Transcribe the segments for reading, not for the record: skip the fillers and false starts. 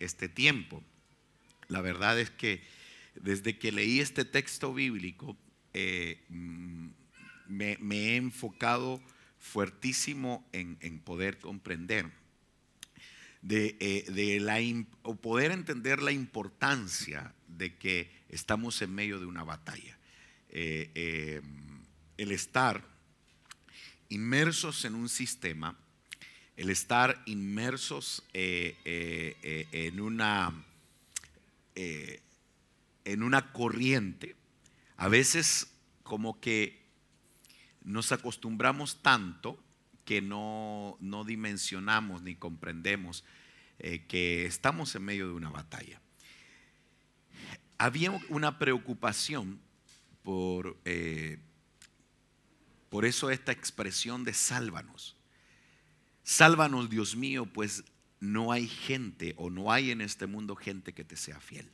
este tiempo. La verdad es que desde que leí este texto bíblico me he enfocado fuertísimo en poder comprender, o poder entender la importancia de que estamos en medio de una batalla. El estar inmersos en un sistema, el estar inmersos en una corriente, a veces como que nos acostumbramos tanto que no dimensionamos ni comprendemos que estamos en medio de una batalla. Había una preocupación por eso esta expresión de sálvanos. Sálvanos, Dios mío, pues no hay gente, o no hay en este mundo gente que te sea fiel.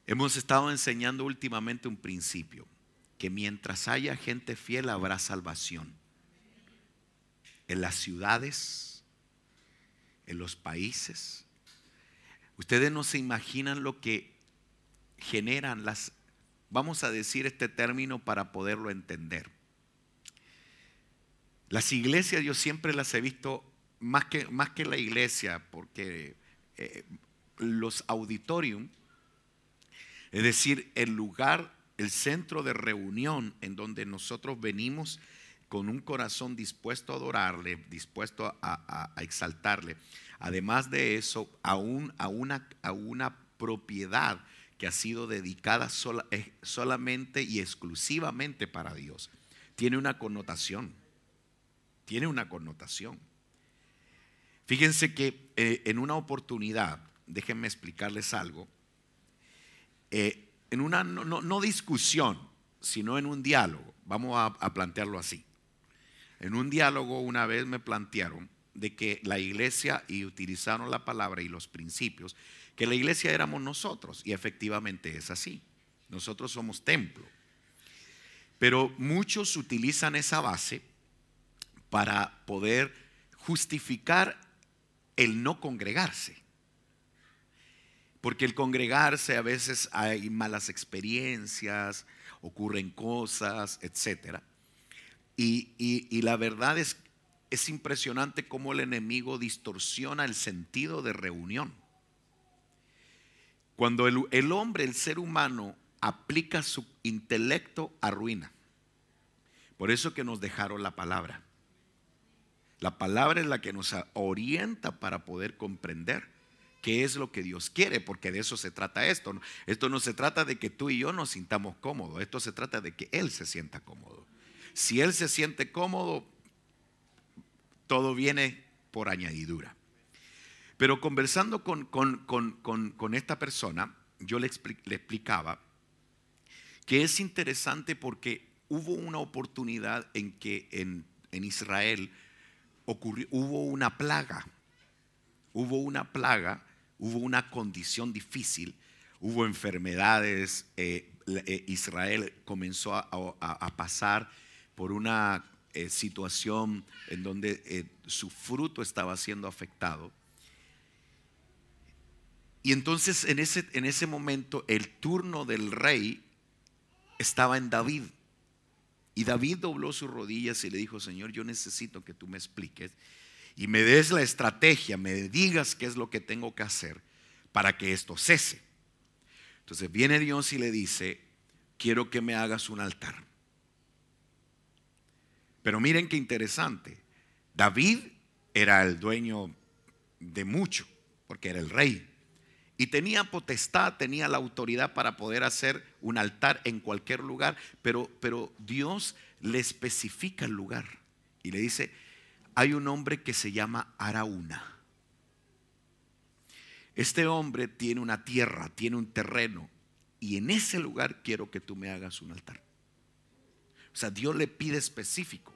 Hemos estado enseñando últimamente un principio, que mientras haya gente fiel habrá salvación. En las ciudades, en los países. Ustedes no se imaginan lo que generan vamos a decir este término para poderlo entender. Las iglesias yo siempre las he visto más que la iglesia, porque los auditorium, es decir, el lugar, el centro de reunión en donde nosotros venimos con un corazón dispuesto a adorarle, dispuesto a exaltarle. Además de eso, a una propiedad que ha sido dedicada solamente y exclusivamente para Dios. Tiene una connotación. Fíjense que en una oportunidad, déjenme explicarles algo, en una no discusión, sino en un diálogo, vamos a plantearlo así. En un diálogo una vez me plantearon de que la iglesia, y utilizaron la palabra y los principios, que la iglesia éramos nosotros, y efectivamente es así. Nosotros somos templo. Pero muchos utilizan esa base para poder justificar el no congregarse. Porque el congregarse a veces hay malas experiencias, ocurren cosas, etc. Y la verdad es impresionante cómo el enemigo distorsiona el sentido de reunión. Cuando el hombre, el ser humano, aplica su intelecto, arruina. Por eso que nos dejaron la palabra. La palabra es la que nos orienta para poder comprender qué es lo que Dios quiere, porque de eso se trata esto. Esto no se trata de que tú y yo nos sintamos cómodos, esto se trata de que Él se sienta cómodo. Si Él se siente cómodo, todo viene por añadidura. Pero conversando con esta persona, yo le explicaba que es interesante porque hubo una oportunidad en que en Israel hubo una plaga. Hubo una condición difícil, hubo enfermedades. Israel comenzó a pasar por una situación en donde su fruto estaba siendo afectado. Y entonces en ese momento el turno del rey estaba en David. Y David dobló sus rodillas y le dijo: Señor, yo necesito que tú me expliques y me des la estrategia, me digas qué es lo que tengo que hacer para que esto cese. Entonces viene Dios y le dice: quiero que me hagas un altar. Pero miren qué interesante. David era el dueño de mucho, porque era el rey. Y tenía potestad, tenía la autoridad para poder hacer un altar en cualquier lugar. Pero Dios le especifica el lugar y le dice: hay un hombre que se llama Araúna. Este hombre tiene una tierra, tiene un terreno, y en ese lugar quiero que tú me hagas un altar. O sea, Dios le pide específico.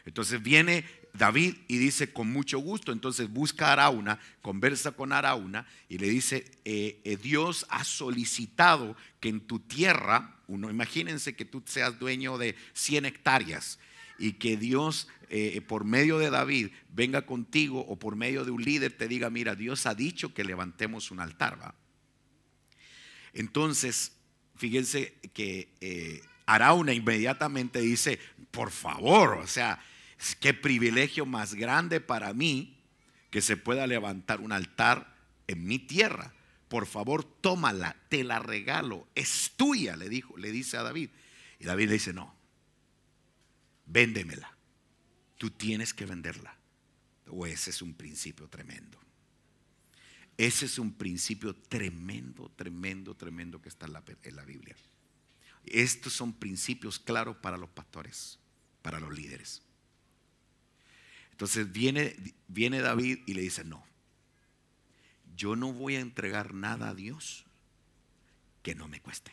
Entonces viene David y dice: con mucho gusto. Entonces busca a Araúna, conversa con Araúna y le dice: Dios ha solicitado que en tu tierra, imagínense que tú seas dueño de 100 hectáreas y que Dios por medio de David venga contigo, o por medio de un líder te diga, mira, Dios ha dicho que levantemos un altar, ¿va? Entonces, fíjense que Arauna inmediatamente dice, por favor, o sea, qué privilegio más grande para mí que se pueda levantar un altar en mi tierra. Por favor, tómala, te la regalo, es tuya, le dice a David. Y David le dice, no, véndemela, tú tienes que venderla. Ese es un principio tremendo. Ese es un principio tremendo, tremendo, tremendo que está en la Biblia. Estos son principios claros para los pastores, para los líderes. Entonces viene David y le dice, no, yo no voy a entregar nada a Dios que no me cueste.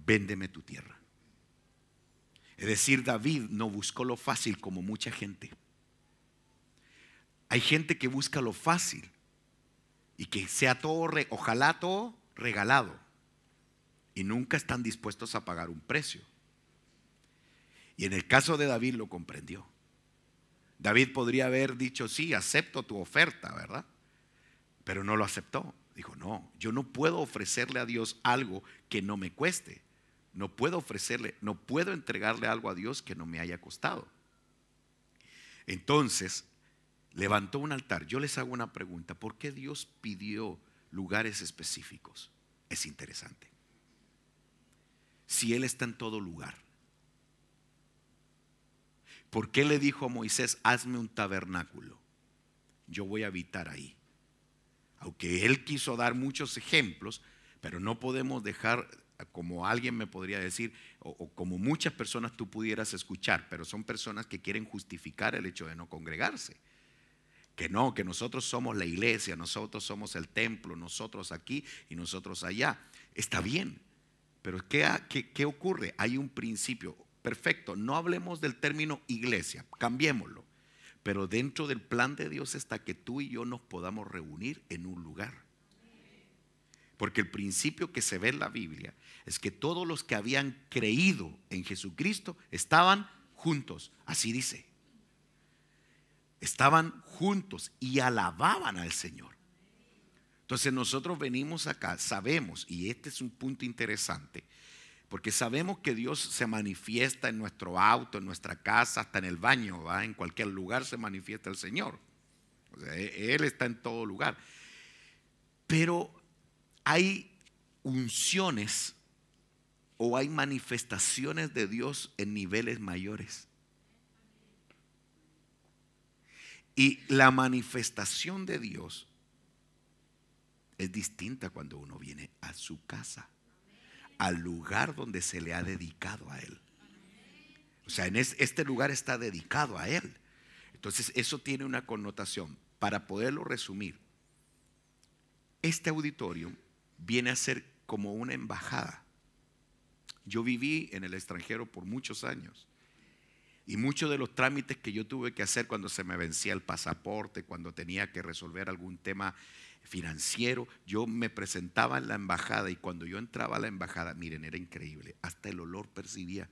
Véndeme tu tierra. Es decir, David no buscó lo fácil como mucha gente. Hay gente que busca lo fácil y que sea todo, ojalá todo regalado, y nunca están dispuestos a pagar un precio. Y en el caso de David lo comprendió. David podría haber dicho, sí, acepto tu oferta, ¿verdad? Pero no lo aceptó. Dijo, no, yo no puedo ofrecerle a Dios algo que no me cueste. No puedo entregarle algo a Dios que no me haya costado. Entonces levantó un altar. Yo les hago una pregunta: ¿por qué Dios pidió lugares específicos? Es interesante. Si Él está en todo lugar, ¿por qué le dijo a Moisés, hazme un tabernáculo? Yo voy a habitar ahí. Aunque Él quiso dar muchos ejemplos, pero no podemos dejar, como alguien me podría decir, o como muchas personas tú pudieras escuchar, pero son personas que quieren justificar el hecho de no congregarse. Que no, que nosotros somos la iglesia, nosotros somos el templo, nosotros aquí y nosotros allá. Está bien, pero ¿qué ocurre? Hay un principio. Perfecto, no hablemos del término iglesia, cambiémoslo. Pero dentro del plan de Dios está que tú y yo nos podamos reunir en un lugar. Porque el principio que se ve en la Biblia es que todos los que habían creído en Jesucristo estaban juntos. Así dice. Estaban juntos y alababan al Señor. Entonces nosotros venimos acá, sabemos, y este es un punto interesante, porque sabemos que Dios se manifiesta en nuestro auto, en nuestra casa, hasta en el baño, ¿va? En cualquier lugar se manifiesta el Señor. O sea, Él está en todo lugar. Pero hay unciones o hay manifestaciones de Dios en niveles mayores. Y la manifestación de Dios es distinta cuando uno viene a su casa, al lugar donde se le ha dedicado a Él. O sea, este lugar está dedicado a Él. Entonces eso tiene una connotación. Para poderlo resumir, este auditorio viene a ser como una embajada. Yo viví en el extranjero por muchos años. Y muchos de los trámites que yo tuve que hacer cuando se me vencía el pasaporte, cuando tenía que resolver algún tema financiero, yo me presentaba en la embajada, y cuando yo entraba a la embajada, miren, era increíble, hasta el olor percibía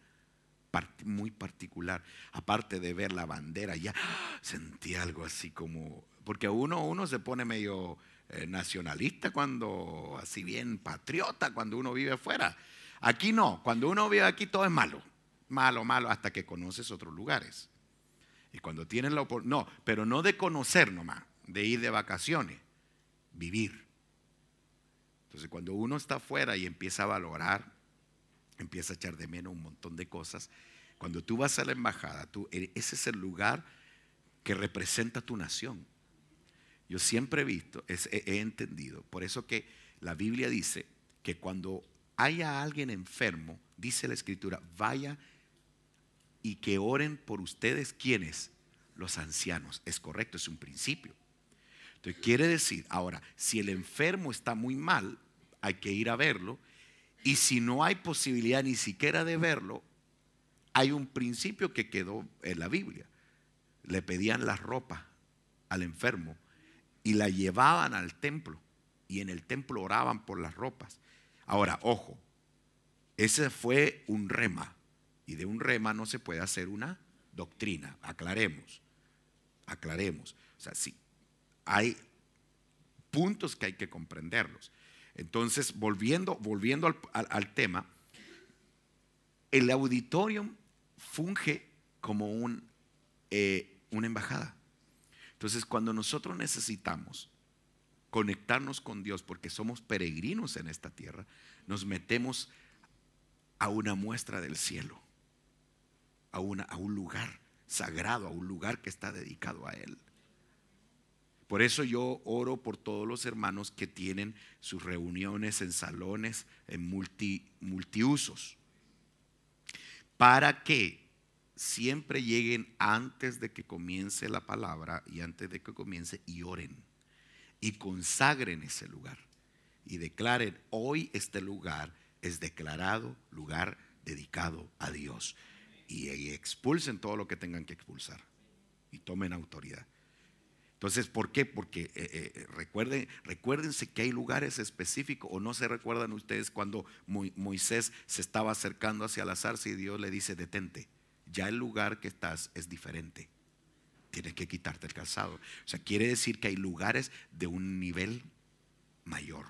muy particular. Aparte de ver la bandera, ya sentía algo así como, porque uno se pone medio nacionalista cuando, así bien patriota, cuando uno vive afuera. Aquí no, cuando uno vive aquí todo es malo. Malo, malo, hasta que conoces otros lugares. Y cuando tienes la oportunidad, no, pero no de conocer nomás, de ir de vacaciones, vivir. Entonces cuando uno está afuera y empieza a valorar, empieza a echar de menos un montón de cosas. Cuando tú vas a la embajada, ese es el lugar que representa tu nación. Yo siempre he visto, he entendido, por eso que la Biblia dice que cuando haya alguien enfermo, dice la Escritura, vaya y que oren por ustedes. ¿Quiénes? Los ancianos. Es correcto, es un principio. Entonces quiere decir, ahora, si el enfermo está muy mal, hay que ir a verlo. Y si no hay posibilidad ni siquiera de verlo, hay un principio que quedó en la Biblia. Le pedían la ropa al enfermo y la llevaban al templo, y en el templo oraban por las ropas. Ahora, ojo, ese fue un rema. Y de un rema no se puede hacer una doctrina. Aclaremos. O sea, sí, hay puntos que hay que comprenderlos. Entonces, volviendo al tema, el auditorium funge como una embajada. Entonces, cuando nosotros necesitamos conectarnos con Dios porque somos peregrinos en esta tierra, nos metemos a una muestra del cielo, a un lugar sagrado, a un lugar que está dedicado a Él. Por eso yo oro por todos los hermanos que tienen sus reuniones en salones, en multiusos, para que siempre lleguen antes de que comience la palabra y antes de que comience y oren y consagren ese lugar y declaren: hoy este lugar es declarado lugar dedicado a Dios, y expulsen todo lo que tengan que expulsar y tomen autoridad. Entonces, ¿por qué? Porque recuérdense que hay lugares específicos. ¿O no se recuerdan ustedes cuando Moisés se estaba acercando hacia la zarza y Dios le dice: detente, ya el lugar que estás es diferente, tienes que quitarte el calzado? O sea, quiere decir que hay lugares de un nivel mayor.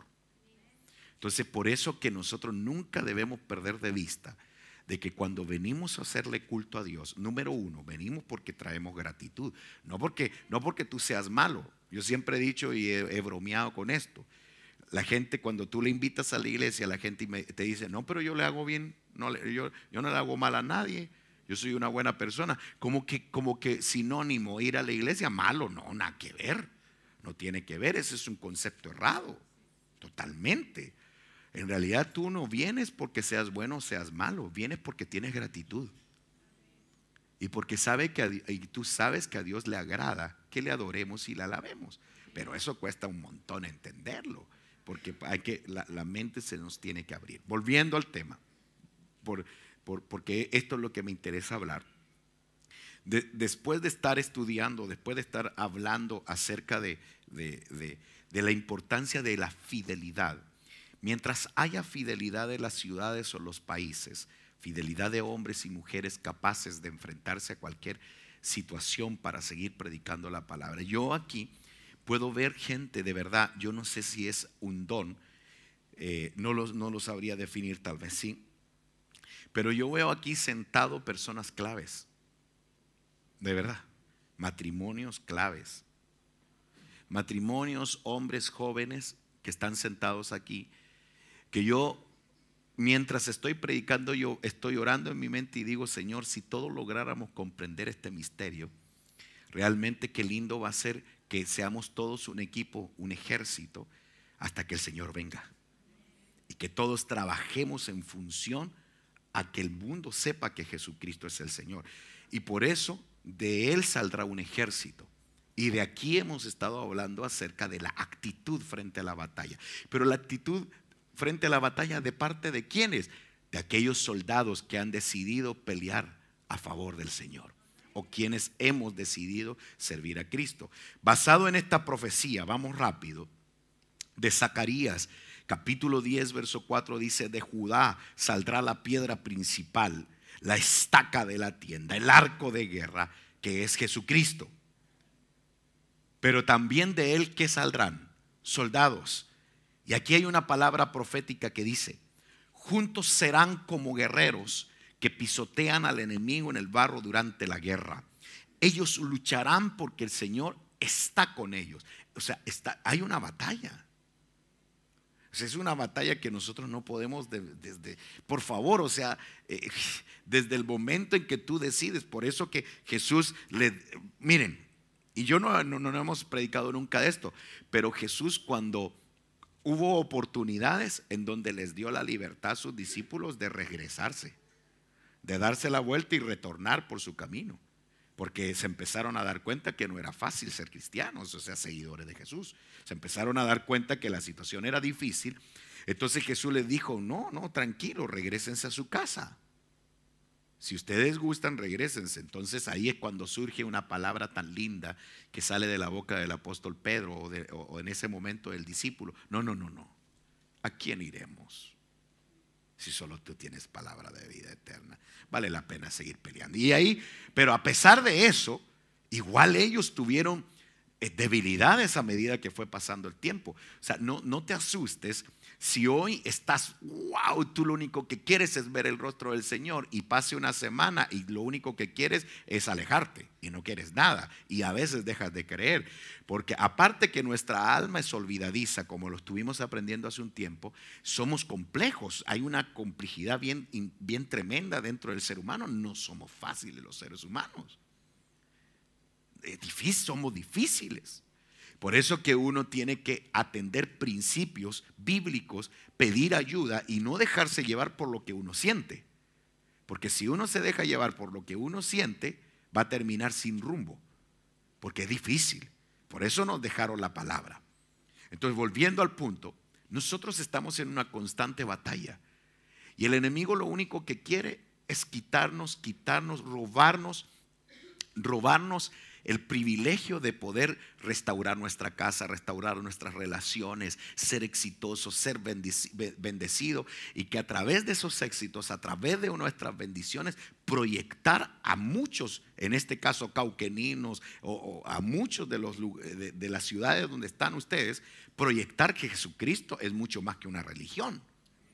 Entonces, por eso que nosotros nunca debemos perder de vista de que cuando venimos a hacerle culto a Dios, número uno, venimos porque traemos gratitud, no porque tú seas malo. Yo siempre he dicho y he bromeado con esto. La gente, cuando tú le invitas a la iglesia, la gente te dice: no, pero yo le hago bien, yo no le hago mal a nadie, yo soy una buena persona. Como que sinónimo ir a la iglesia malo. No, nada que ver, no tiene que ver. Ese es un concepto errado, totalmente. En realidad tú no vienes porque seas bueno o seas malo, vienes porque tienes gratitud. Y porque tú sabes que a Dios le agrada que le adoremos y le alabemos. Pero eso cuesta un montón entenderlo, porque la mente se nos tiene que abrir. Volviendo al tema, porque esto es lo que me interesa hablar. Después de estar estudiando, después de estar hablando acerca de la importancia de la fidelidad, mientras haya fidelidad de las ciudades o los países, fidelidad de hombres y mujeres capaces de enfrentarse a cualquier situación para seguir predicando la palabra. Yo aquí puedo ver gente de verdad. Yo no sé si es un don, no lo sabría definir, tal vez sí, pero yo veo aquí sentado personas claves, de verdad, matrimonios claves, matrimonios, hombres jóvenes que están sentados aquí, que yo, mientras estoy predicando, yo estoy orando en mi mente y digo: Señor, si todos lográramos comprender este misterio, realmente qué lindo va a ser que seamos todos un equipo, un ejército, hasta que el Señor venga, y que todos trabajemos en función a que el mundo sepa que Jesucristo es el Señor. Y por eso de Él saldrá un ejército. Y de aquí hemos estado hablando acerca de la actitud frente a la batalla. Pero la actitud frente a la batalla, ¿de parte de quiénes? De aquellos soldados que han decidido pelear a favor del Señor, o quienes hemos decidido servir a Cristo. Basado en esta profecía, vamos rápido, de Zacarías capítulo 10 verso 4, dice: de Judá saldrá la piedra principal, la estaca de la tienda, el arco de guerra, que es Jesucristo. Pero también de él, ¿qué saldrán? Soldados. Y aquí hay una palabra profética que dice: juntos serán como guerreros que pisotean al enemigo en el barro durante la guerra. Ellos lucharán porque el Señor está con ellos. O sea, hay una batalla. O sea, es una batalla que nosotros no podemos por favor, o sea, desde el momento en que tú decides. Por eso que Jesús miren, y yo no hemos predicado nunca de esto, pero Jesús, cuando hubo oportunidades en donde les dio la libertad a sus discípulos de regresarse, de darse la vuelta y retornar por su camino, porque se empezaron a dar cuenta que no era fácil ser cristianos, o sea, seguidores de Jesús. Se empezaron a dar cuenta que la situación era difícil. Entonces Jesús les dijo: no, tranquilo, regrésense a su casa. Si ustedes gustan, regrésense. Entonces ahí es cuando surge una palabra tan linda que sale de la boca del apóstol Pedro, o en ese momento del discípulo: no, ¿a quién iremos? Si solo tú tienes palabra de vida eterna, vale la pena seguir peleando. Y ahí, pero a pesar de eso, igual ellos tuvieron debilidades a medida que fue pasando el tiempo. O sea, no te asustes si hoy estás, wow, tú lo único que quieres es ver el rostro del Señor y pase una semana y lo único que quieres es alejarte y no quieres nada y a veces dejas de creer, porque aparte que nuestra alma es olvidadiza, como lo estuvimos aprendiendo hace un tiempo, somos complejos, hay una complejidad bien tremenda dentro del ser humano, no somos fáciles los seres humanos. Somos difíciles. Por eso que uno tiene que atender principios bíblicos, pedir ayuda y no dejarse llevar por lo que uno siente. Porque si uno se deja llevar por lo que uno siente, va a terminar sin rumbo. Porque es difícil. Por eso nos dejaron la palabra. Entonces, volviendo al punto, nosotros estamos en una constante batalla. Y el enemigo lo único que quiere es quitarnos, robarnos el privilegio de poder restaurar nuestra casa, restaurar nuestras relaciones, ser exitosos, ser bendecido y que a través de esos éxitos, a través de nuestras bendiciones, proyectar a muchos, en este caso cauqueninos o a muchos de las ciudades donde están ustedes, proyectar que Jesucristo es mucho más que una religión.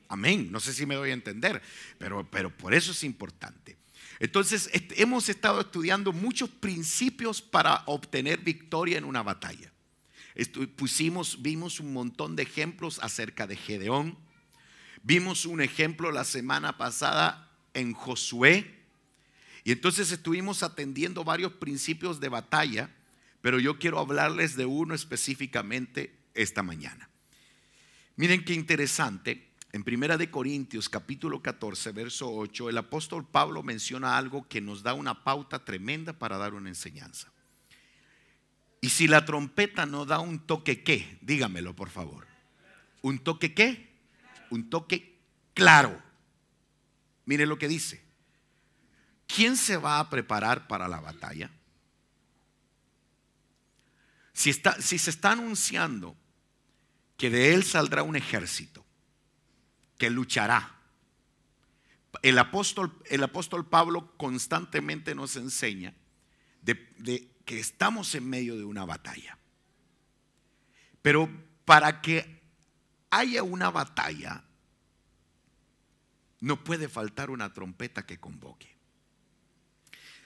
Amén. No sé si me doy a entender, pero por eso es importante. Entonces hemos estado estudiando muchos principios para obtener victoria en una batalla. Vimos un montón de ejemplos acerca de Gedeón. Vimos un ejemplo la semana pasada en Josué. Y entonces estuvimos atendiendo varios principios de batalla, pero yo quiero hablarles de uno específicamente esta mañana. Miren qué interesante. En 1 Corintios capítulo 14 verso 8 el apóstol Pablo menciona algo que nos da una pauta tremenda para dar una enseñanza. Y si la trompeta no da un toque, ¿qué? Dígamelo por favor. ¿Un toque qué? Un toque claro. Mire lo que dice. ¿Quién se va a preparar para la batalla? Si se está anunciando que de él saldrá un ejército que luchará. El apóstol Pablo constantemente nos enseña de que estamos en medio de una batalla. Pero para que haya una batalla, no puede faltar una trompeta que convoque.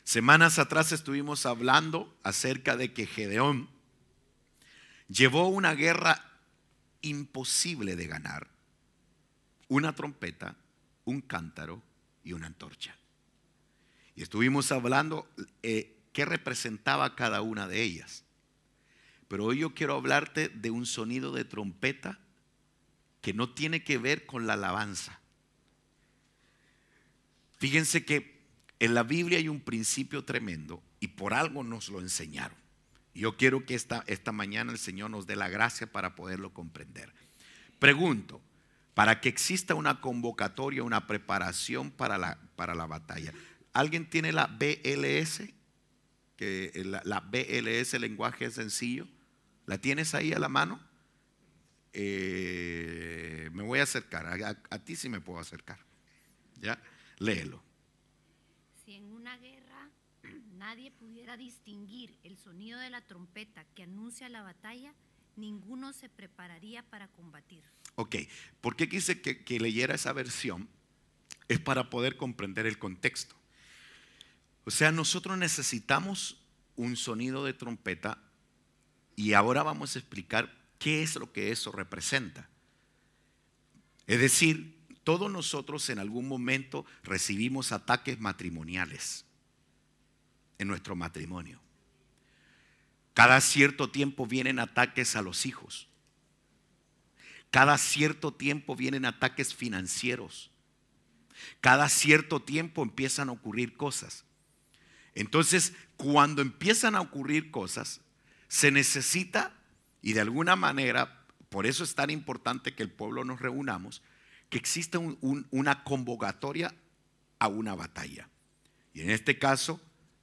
Semanas atrás estuvimos hablando acerca de que Gedeón llevó una guerra imposible de ganar. Una trompeta, un cántaro y una antorcha. Y estuvimos hablando qué representaba cada una de ellas. Pero hoy yo quiero hablarte de un sonido de trompeta que no tiene que ver con la alabanza. Fíjense que en la Biblia hay un principio tremendo y por algo nos lo enseñaron. Yo quiero que esta mañana el Señor nos dé la gracia para poderlo comprender. Pregunto, para que exista una convocatoria, una preparación para la batalla. ¿Alguien tiene la BLS? La BLS, lenguaje sencillo. ¿La tienes ahí a la mano? Me voy a acercar. A ti sí me puedo acercar. ¿Ya? Léelo. Si en una guerra nadie pudiera distinguir el sonido de la trompeta que anuncia la batalla, ninguno se prepararía para combatir. Ok, ¿por qué quise que leyera esa versión? Es para poder comprender el contexto. O sea, nosotros necesitamos un sonido de trompeta y ahora vamos a explicar qué es lo que eso representa. Es decir, todos nosotros en algún momento recibimos ataques matrimoniales en nuestro matrimonio. Cada cierto tiempo vienen ataques a los hijos. Cada cierto tiempo vienen ataques financieros. Cada cierto tiempo empiezan a ocurrir cosas. Entonces, cuando empiezan a ocurrir cosas, se necesita, y de alguna manera, por eso es tan importante que el pueblo nos reunamos, que exista una convocatoria a una batalla. Y en este caso,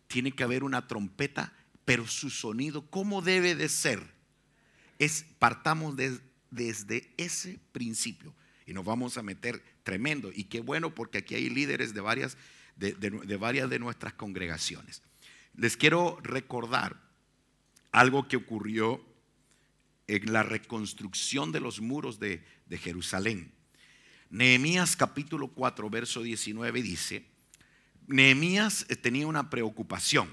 tiene que haber una trompeta, pero su sonido, ¿cómo debe de ser? Partamos desde ese principio. y nos vamos a meter tremendo. Y qué bueno, porque aquí hay líderes de varias de nuestras congregaciones. Les quiero recordar algo que ocurrió en la reconstrucción de los muros de Jerusalén. Nehemías capítulo 4 verso 19 dice: Nehemías tenía una preocupación.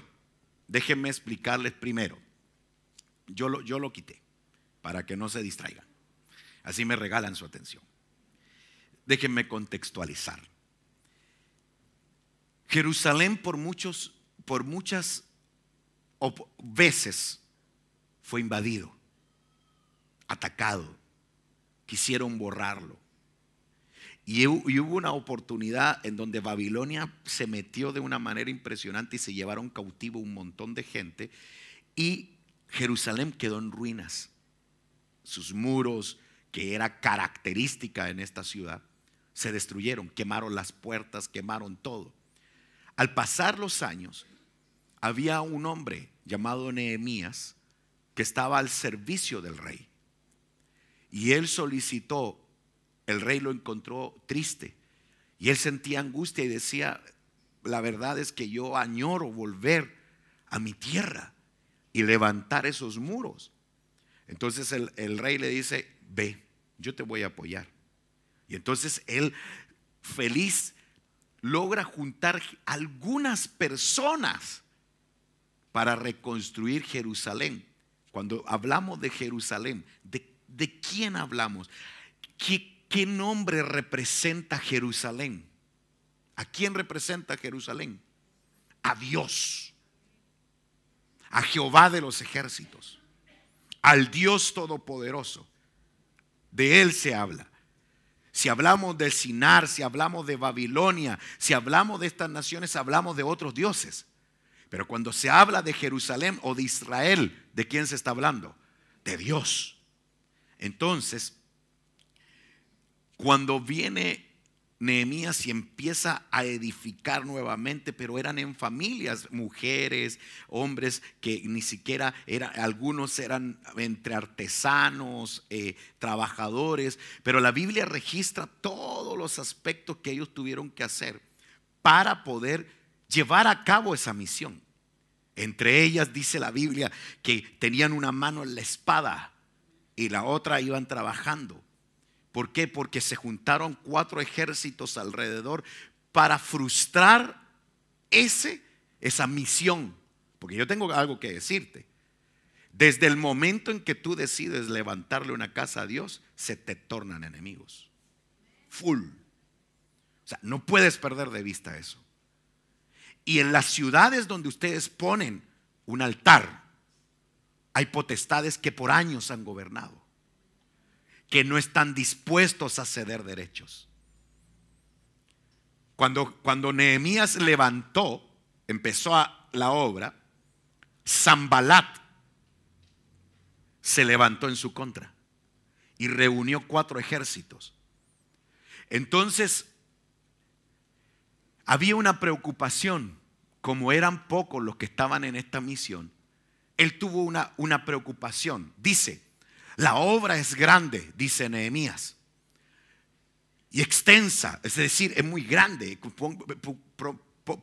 Déjenme explicarles primero. Yo lo quité para que no se distraigan. Así me regalan su atención. Déjenme contextualizar. Jerusalén por muchas veces fue invadido, atacado, quisieron borrarlo. Y hubo una oportunidad en donde Babilonia se metió de una manera impresionante y se llevaron cautivo un montón de gente, y Jerusalén quedó en ruinas. Sus muros, que era característica en esta ciudad, se destruyeron, quemaron las puertas, quemaron todo. Al pasar los años, había un hombre llamado Nehemías que estaba al servicio del rey, y él solicitó. El rey lo encontró triste y él sentía angustia y decía: la verdad es que yo añoro volver a mi tierra y levantar esos muros. Entonces el rey le dice: ve, yo te voy a apoyar. Y entonces él, feliz, logra juntar algunas personas para reconstruir Jerusalén. Cuando hablamos de Jerusalén, ¿de quién hablamos? ¿Qué nombre representa Jerusalén? ¿A quién representa Jerusalén? A Dios, a Jehová de los ejércitos, al Dios todopoderoso. De Él se habla. Si hablamos del Sinar, si hablamos de Babilonia, si hablamos de estas naciones, hablamos de otros dioses. Pero cuando se habla de Jerusalén o de Israel, ¿de quién se está hablando? De Dios. Entonces, cuando viene Nehemías y empieza a edificar nuevamente, pero eran en familias, mujeres, hombres que ni siquiera eran, algunos eran entre artesanos, trabajadores, pero la Biblia registra todos los aspectos que ellos tuvieron que hacer para poder llevar a cabo esa misión. Entre ellas dice la Biblia que tenían una mano en la espada y la otra iban trabajando. ¿Por qué? Porque se juntaron 4 ejércitos alrededor para frustrar esa misión. Porque yo tengo algo que decirte. Desde el momento en que tú decides levantarle una casa a Dios, se te tornan enemigos. Full. O sea, no puedes perder de vista eso. Y en las ciudades donde ustedes ponen un altar, hay potestades que por años han gobernado, que no están dispuestos a ceder derechos. Cuando Nehemías empezó la obra, Sanbalat se levantó en su contra y reunió 4 ejércitos. Entonces había una preocupación. Como eran pocos los que estaban en esta misión, él tuvo una preocupación. Dice: la obra es grande, dice Nehemías, y extensa, es decir, es muy grande.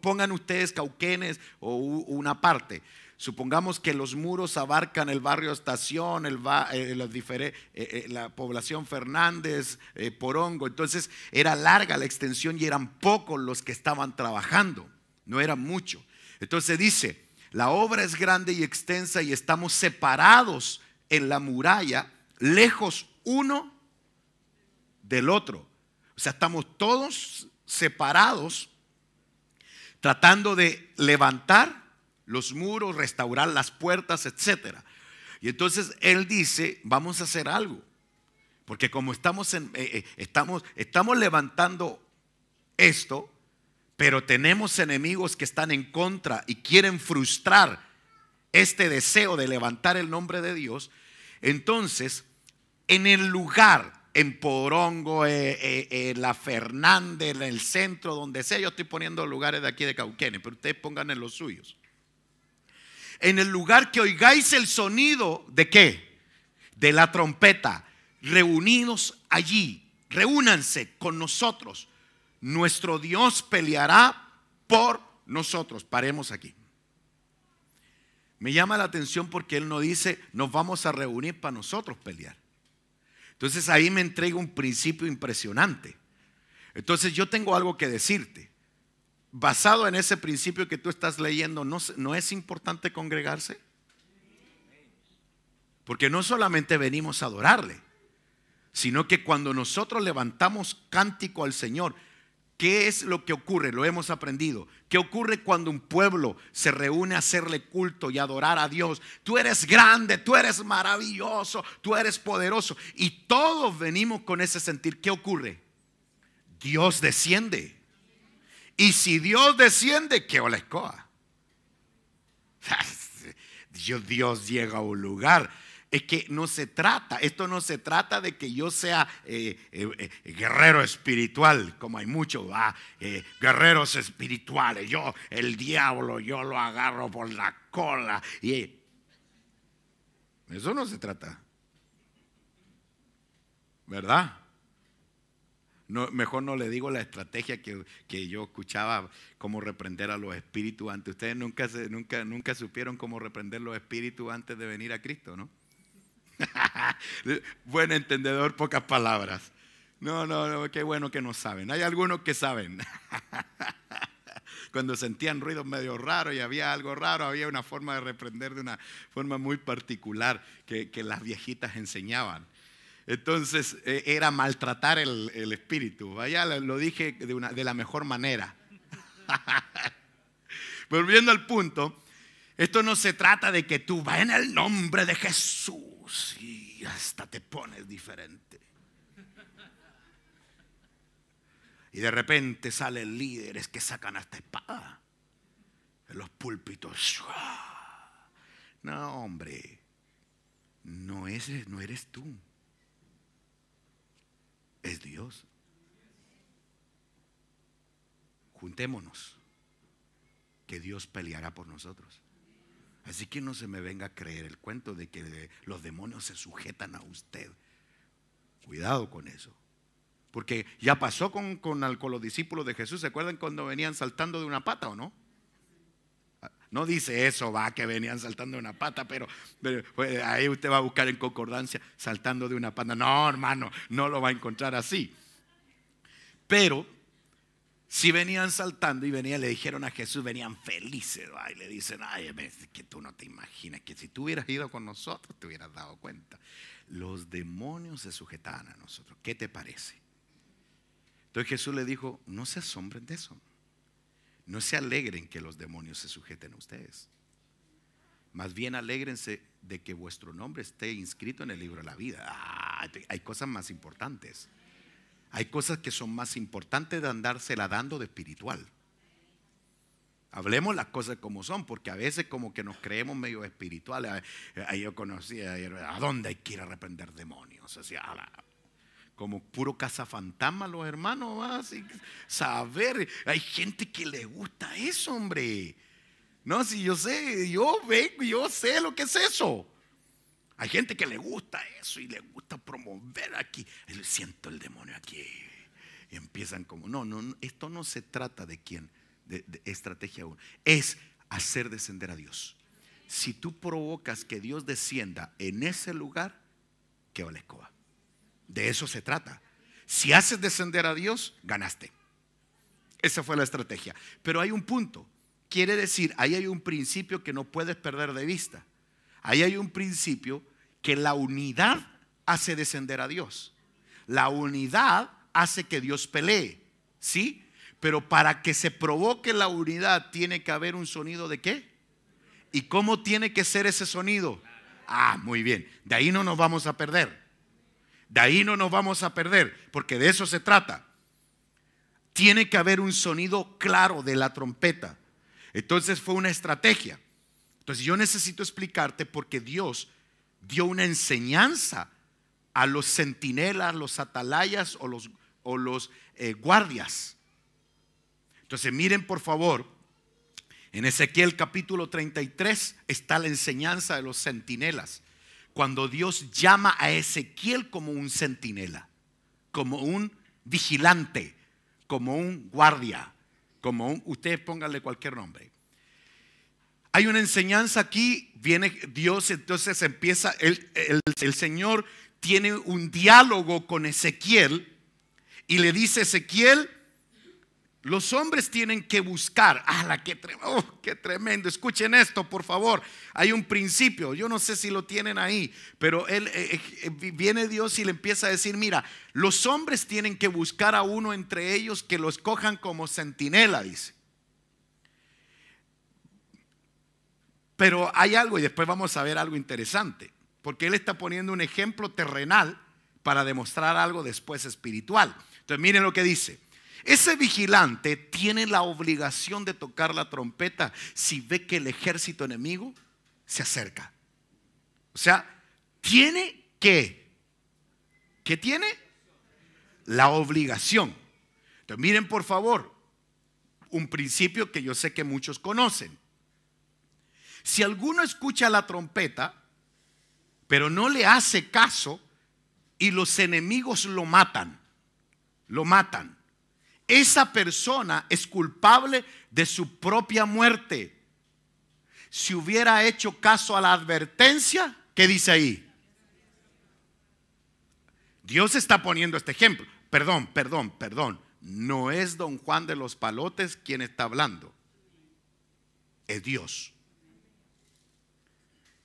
Pongan ustedes Cauquenes o una parte. Supongamos que los muros abarcan el barrio Estación, la población Fernández, Porongo. Entonces era larga la extensión y eran pocos los que estaban trabajando, no eran mucho. Entonces dice: la obra es grande y extensa y estamos separados en la muralla, lejos uno del otro. O sea, estamos todos separados tratando de levantar los muros, restaurar las puertas, etc. Y entonces él dice: vamos a hacer algo, porque como estamos levantando esto, pero tenemos enemigos que están en contra y quieren frustrar este deseo de levantar el nombre de Dios. Entonces, en el lugar, en Porongo, la Fernández, en el centro, donde sea, yo estoy poniendo lugares de aquí de Cauquenes, pero ustedes pongan en los suyos. En el lugar que oigáis el sonido de ¿qué? De la trompeta, reunidos allí reúnanse con nosotros. Nuestro Dios peleará por nosotros. Paremos aquí. Me llama la atención porque Él no dice nos vamos a reunir para nosotros pelear. Entonces ahí me entrega un principio impresionante. Entonces yo tengo algo que decirte. Basado en ese principio que tú estás leyendo, ¿no es importante congregarse? Porque no solamente venimos a adorarle, sino que cuando nosotros levantamos cántico al Señor, ¿qué es lo que ocurre? Lo hemos aprendido. ¿Qué ocurre cuando un pueblo se reúne a hacerle culto y adorar a Dios? Tú eres grande, tú eres maravilloso, tú eres poderoso. Y todos venimos con ese sentir. ¿Qué ocurre? Dios desciende. Y si Dios desciende, ¿qué ola escoa? Dios llega a un lugar. Es que no se trata, esto no se trata de que yo sea guerrero espiritual, como hay muchos guerreros espirituales. Yo, el diablo, yo lo agarro por la cola. Y eso no se trata, ¿verdad? No, mejor no le digo la estrategia que yo escuchaba, cómo reprender a los espíritus antes. Ustedes nunca supieron cómo reprender los espíritus antes de venir a Cristo, ¿no? Buen entendedor, pocas palabras. No, qué bueno que no saben. Hay algunos que saben. Cuando sentían ruidos medio raros y había algo raro, había una forma de reprender de una forma muy particular que las viejitas enseñaban. Entonces era maltratar el espíritu. Allá lo dije de la mejor manera. Volviendo al punto, esto no se trata de que tú vas en el nombre de Jesús y hasta te pones diferente. Y de repente salen líderes que sacan hasta espada en los púlpitos. No, hombre, no eres tú. Es Dios. Juntémonos, que Dios peleará por nosotros. Así que no se me venga a creer el cuento de que los demonios se sujetan a usted. Cuidado con eso. Porque ya pasó con los discípulos de Jesús. ¿Se acuerdan cuando venían saltando de una pata o no? No dice eso, que venían saltando de una pata, pero pues, ahí usted va a buscar en concordancia saltando de una pata. No, hermano, no lo va a encontrar así. Pero si venían saltando y le dijeron a Jesús, venían felices, y le dicen, es que tú no te imaginas que si tú hubieras ido con nosotros te hubieras dado cuenta. Los demonios se sujetaban a nosotros. ¿Qué te parece? Entonces Jesús le dijo, no se asombren de eso. No se alegren que los demonios se sujeten a ustedes. Más bien alégrense de que vuestro nombre esté inscrito en el libro de la vida. Hay cosas más importantes. Hay cosas que son más importantes de andársela dando de espiritual. Hablemos las cosas como son, porque a veces como que nos creemos medio espirituales. Yo conocía, ¿a dónde hay que ir a reprender demonios? O sea, como puro cazafantasma los hermanos, así, saber, hay gente que le gusta eso, hombre. No, si yo sé, yo sé lo que es eso. Hay gente que le gusta eso y le gusta promover aquí. Siento el demonio aquí. Y empiezan como, no, esto no se trata de quién, de estrategia 1. Es hacer descender a Dios. Si tú provocas que Dios descienda en ese lugar, ¿qué va la escoba? De eso se trata. Si haces descender a Dios, ganaste. Esa fue la estrategia. Pero hay un punto. Quiere decir, ahí hay un principio que no puedes perder de vista. Ahí hay un principio que la unidad hace descender a Dios. La unidad hace que Dios pelee. ¿Sí? Pero para que se provoque la unidad tiene que haber un sonido de ¿qué? ¿Y cómo tiene que ser ese sonido? Muy bien. De ahí no nos vamos a perder. De ahí no nos vamos a perder, porque de eso se trata. Tiene que haber un sonido claro de la trompeta. Entonces fue una estrategia. Entonces yo necesito explicarte porque Dios dio una enseñanza a los centinelas, los atalayas o los guardias. Entonces miren por favor, en Ezequiel capítulo 33 está la enseñanza de los centinelas. Cuando Dios llama a Ezequiel como un centinela, como un vigilante, como un guardia, ustedes pónganle cualquier nombre. Hay una enseñanza aquí, viene Dios, entonces empieza, el Señor tiene un diálogo con Ezequiel y le dice: Ezequiel, los hombres tienen que buscar. ¡Qué tremendo! Escuchen esto, por favor. Hay un principio, yo no sé si lo tienen ahí, pero viene Dios y le empieza a decir: mira, los hombres tienen que buscar a uno entre ellos que lo escojan como centinela, dice. Pero hay algo, y después vamos a ver algo interesante, porque él está poniendo un ejemplo terrenal para demostrar algo después espiritual. Entonces miren lo que dice: ese vigilante tiene la obligación de tocar la trompeta si ve que el ejército enemigo se acerca. O sea, tiene que, ¿qué tiene? La obligación. Entonces miren por favor, un principio que yo sé que muchos conocen. Si alguno escucha la trompeta, pero no le hace caso y los enemigos lo matan, esa persona es culpable de su propia muerte. Si hubiera hecho caso a la advertencia, ¿qué dice ahí? Dios está poniendo este ejemplo. Perdón. No es don Juan de los Palotes quien está hablando. Es Dios.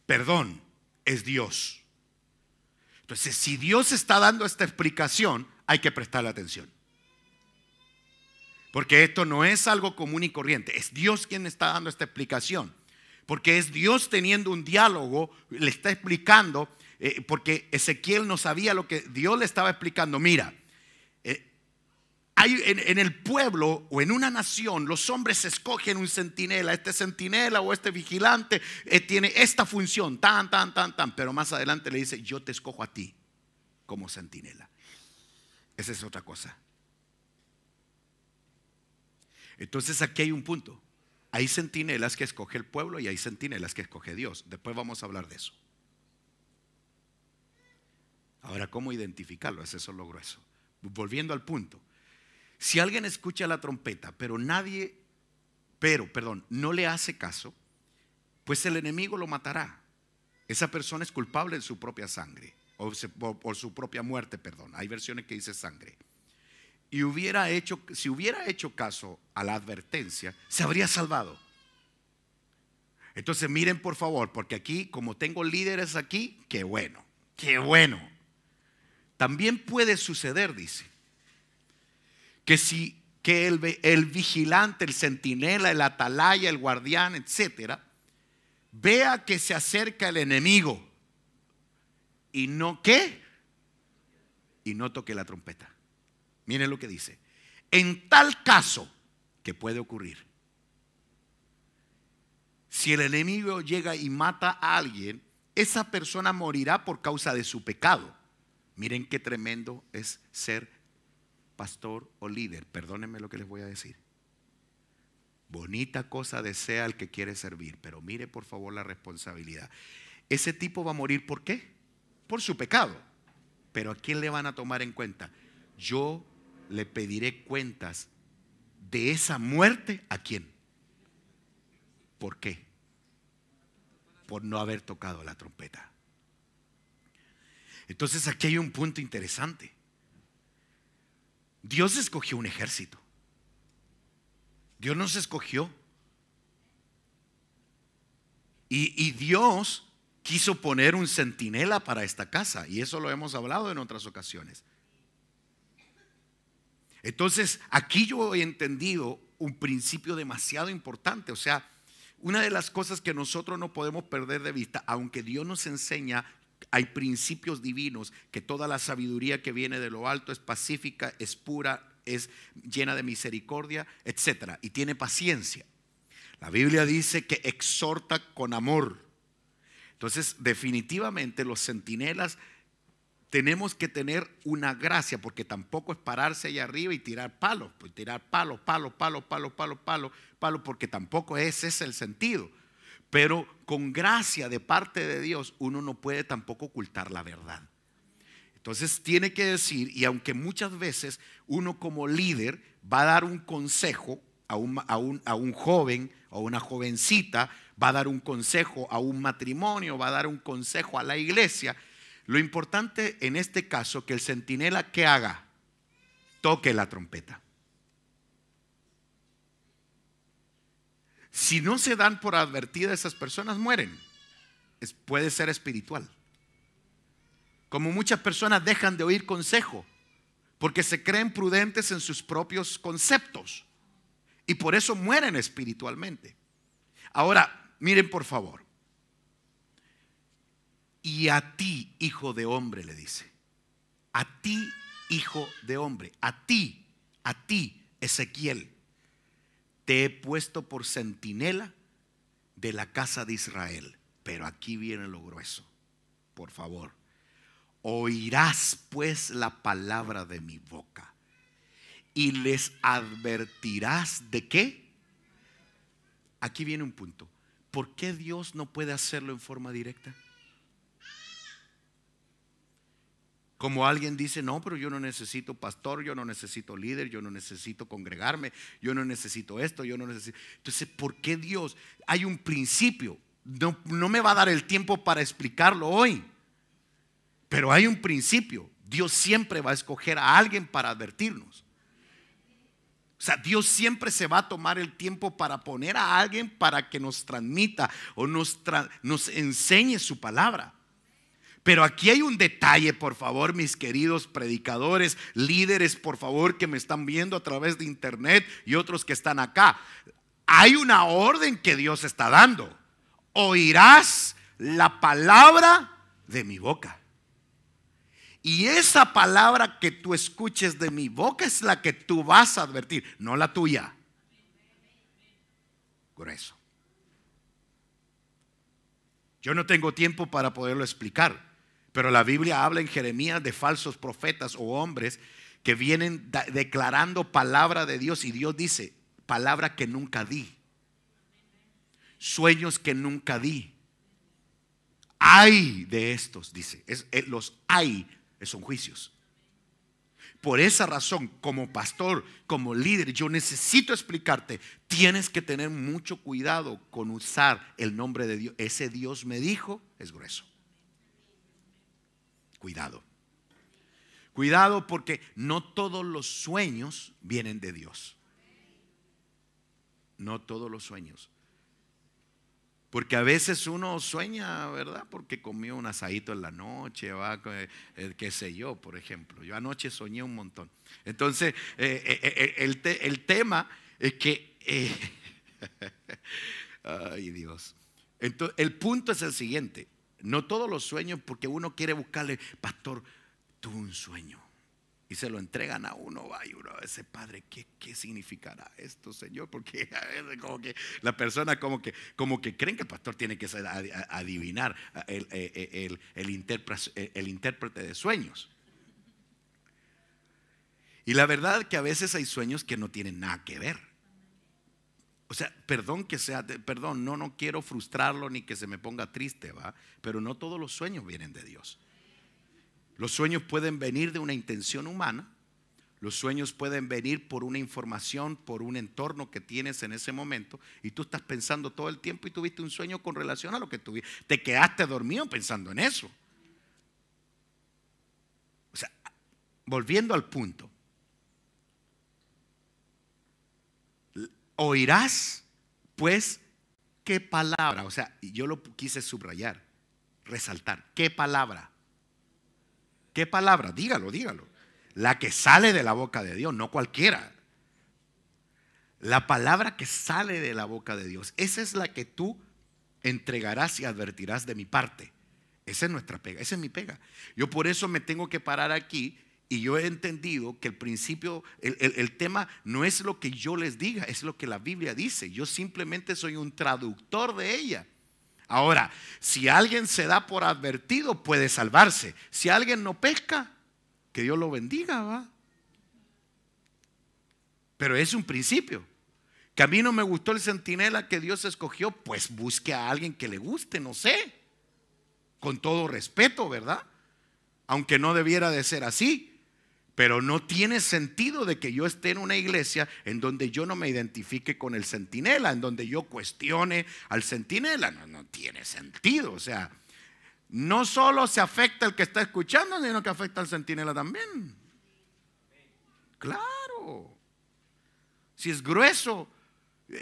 Perdón, es Dios. Entonces, si Dios está dando esta explicación, hay que prestarle atención. Porque esto no es algo común y corriente. Es Dios quien está dando esta explicación. Porque es Dios teniendo un diálogo, le está explicando, porque Ezequiel no sabía lo que Dios le estaba explicando. Mira, hay en el pueblo o en una nación, los hombres escogen un centinela. Este centinela o este vigilante tiene esta función, tan. Pero más adelante le dice: yo te escojo a ti como centinela. Esa es otra cosa. Entonces aquí hay un punto. Hay centinelas que escoge el pueblo y hay centinelas que escoge Dios. Después vamos a hablar de eso. Ahora, ¿cómo identificarlo? Eso es lo grueso. Volviendo al punto. Si alguien escucha la trompeta, pero no le hace caso, pues el enemigo lo matará. Esa persona es culpable de su propia sangre, o por su propia muerte, perdón. Hay versiones que dice sangre. Y si hubiera hecho caso a la advertencia, se habría salvado. Entonces miren por favor, porque aquí, como tengo líderes aquí, qué bueno. También puede suceder, dice, que el vigilante, el centinela, el atalaya, el guardián, etcétera, vea que se acerca el enemigo y no toque la trompeta. Miren lo que dice: en tal caso, que puede ocurrir, si el enemigo llega y mata a alguien, esa persona morirá por causa de su pecado. Miren qué tremendo es ser pastor o líder. Perdónenme lo que les voy a decir. Bonita cosa desea el que quiere servir, pero mire por favor la responsabilidad. Ese tipo va a morir, ¿por qué? Por su pecado. Pero ¿a quién le van a tomar en cuenta? Yo le pediré cuentas de esa muerte. ¿A quién? ¿Por qué? Por no haber tocado la trompeta. Entonces aquí hay un punto interesante. Dios escogió un ejército. Dios nos escogió. Y Dios quiso poner un centinela para esta casa. Y eso lo hemos hablado en otras ocasiones. Entonces aquí yo he entendido un principio demasiado importante. O sea, una de las cosas que nosotros no podemos perder de vista, aunque Dios nos enseña, hay principios divinos, que toda la sabiduría que viene de lo alto es pacífica, es pura, es llena de misericordia, etcétera, y tiene paciencia. La Biblia dice que exhorta con amor. Entonces definitivamente los centinelas tenemos que tener una gracia, porque tampoco es pararse allá arriba y tirar palos, pues tirar palo, porque tampoco ese es el sentido. Pero con gracia de parte de Dios uno no puede tampoco ocultar la verdad. Entonces tiene que decir, y aunque muchas veces uno como líder va a dar un consejo a un joven o a una jovencita, va a dar un consejo a un matrimonio, va a dar un consejo a la iglesia, lo importante en este caso que el centinela, ¿qué haga? Toque la trompeta. Si no se dan por advertidas, esas personas mueren. Puede ser espiritual. Como muchas personas dejan de oír consejo porque se creen prudentes en sus propios conceptos y por eso mueren espiritualmente. Ahora, miren por favor. Y a ti, hijo de hombre, le dice. A ti, hijo de hombre. A ti, Ezequiel, te he puesto por centinela de la casa de Israel. Pero aquí viene lo grueso. Por favor. Oirás pues la palabra de mi boca y les advertirás de qué. Aquí viene un punto. ¿Por qué Dios no puede hacerlo en forma directa? Como alguien dice, no, pero yo no necesito pastor, yo no necesito líder, yo no necesito congregarme, yo no necesito esto, yo no necesito. Entonces, ¿por qué Dios? Hay un principio. No me va a dar el tiempo para explicarlo hoy. Pero hay un principio. Dios siempre va a escoger a alguien para advertirnos. O sea, Dios siempre se va a tomar el tiempo para poner a alguien para que nos transmita o nos enseñe su palabra. Pero aquí hay un detalle, por favor, mis queridos predicadores, líderes, por favor, que me están viendo a través de internet y otros que están acá. Hay una orden que Dios está dando. Oirás la palabra de mi boca. Y esa palabra que tú escuches de mi boca es la que tú vas a advertir, no la tuya. Grueso. Yo no tengo tiempo para poderlo explicar, pero la Biblia habla en Jeremías de falsos profetas o hombres que vienen declarando palabra de Dios y Dios dice, palabra que nunca di, sueños que nunca di. Ay de estos, dice, los hay. Son juicios. Por esa razón, como pastor, como líder, yo necesito explicarte. Tienes que tener mucho cuidado con usar el nombre de Dios. Ese Dios me dijo, es grueso. Cuidado. Cuidado porque no todos los sueños vienen de Dios. No todos los sueños. Porque a veces uno sueña, ¿verdad? Porque comió un asadito en la noche, qué sé yo, por ejemplo. Yo anoche soñé un montón. Entonces, el tema es que... ay, Dios. Entonces, el punto es el siguiente. No todos los sueños, porque uno quiere buscarle, pastor, tuve un sueño. Y se lo entregan a uno, y uno dice, padre, ¿qué significará esto, Señor? Porque a veces como que la persona como que creen que el pastor tiene que adivinar el intérprete de sueños. Y la verdad que a veces hay sueños que no tienen nada que ver. O sea, perdón, no quiero frustrarlo ni que se me ponga triste, ¿va? Pero no todos los sueños vienen de Dios. Los sueños pueden venir de una intención humana. Los sueños pueden venir por una información, por un entorno que tienes en ese momento. Y tú estás pensando todo el tiempo y tuviste un sueño con relación a lo que tuviste. Te quedaste dormido pensando en eso. O sea, volviendo al punto. Oirás, pues, ¿qué palabra? O sea, yo lo quise subrayar, resaltar. ¿Qué palabra? ¿Qué palabra? Dígalo. La que sale de la boca de Dios, no cualquiera. La palabra que sale de la boca de Dios, esa es la que tú entregarás y advertirás de mi parte. Esa es nuestra pega, esa es mi pega. Yo por eso me tengo que parar aquí y yo he entendido que el principio, el tema no es lo que yo les diga, es lo que la Biblia dice. Yo simplemente soy un traductor de ella. Ahora, si alguien se da por advertido, puede salvarse. Si alguien no pesca, que Dios lo bendiga, ¿va? Pero es un principio. Que a mí no me gustó el centinela que Dios escogió, pues busque a alguien que le guste, no sé. Con todo respeto, ¿verdad? aunque no debiera de ser así. Pero no tiene sentido de que yo esté en una iglesia en donde yo no me identifique con el centinela, en donde yo cuestione al centinela. No tiene sentido. O sea, no solo se afecta el que está escuchando, sino que afecta al centinela también. Claro. Si es grueso,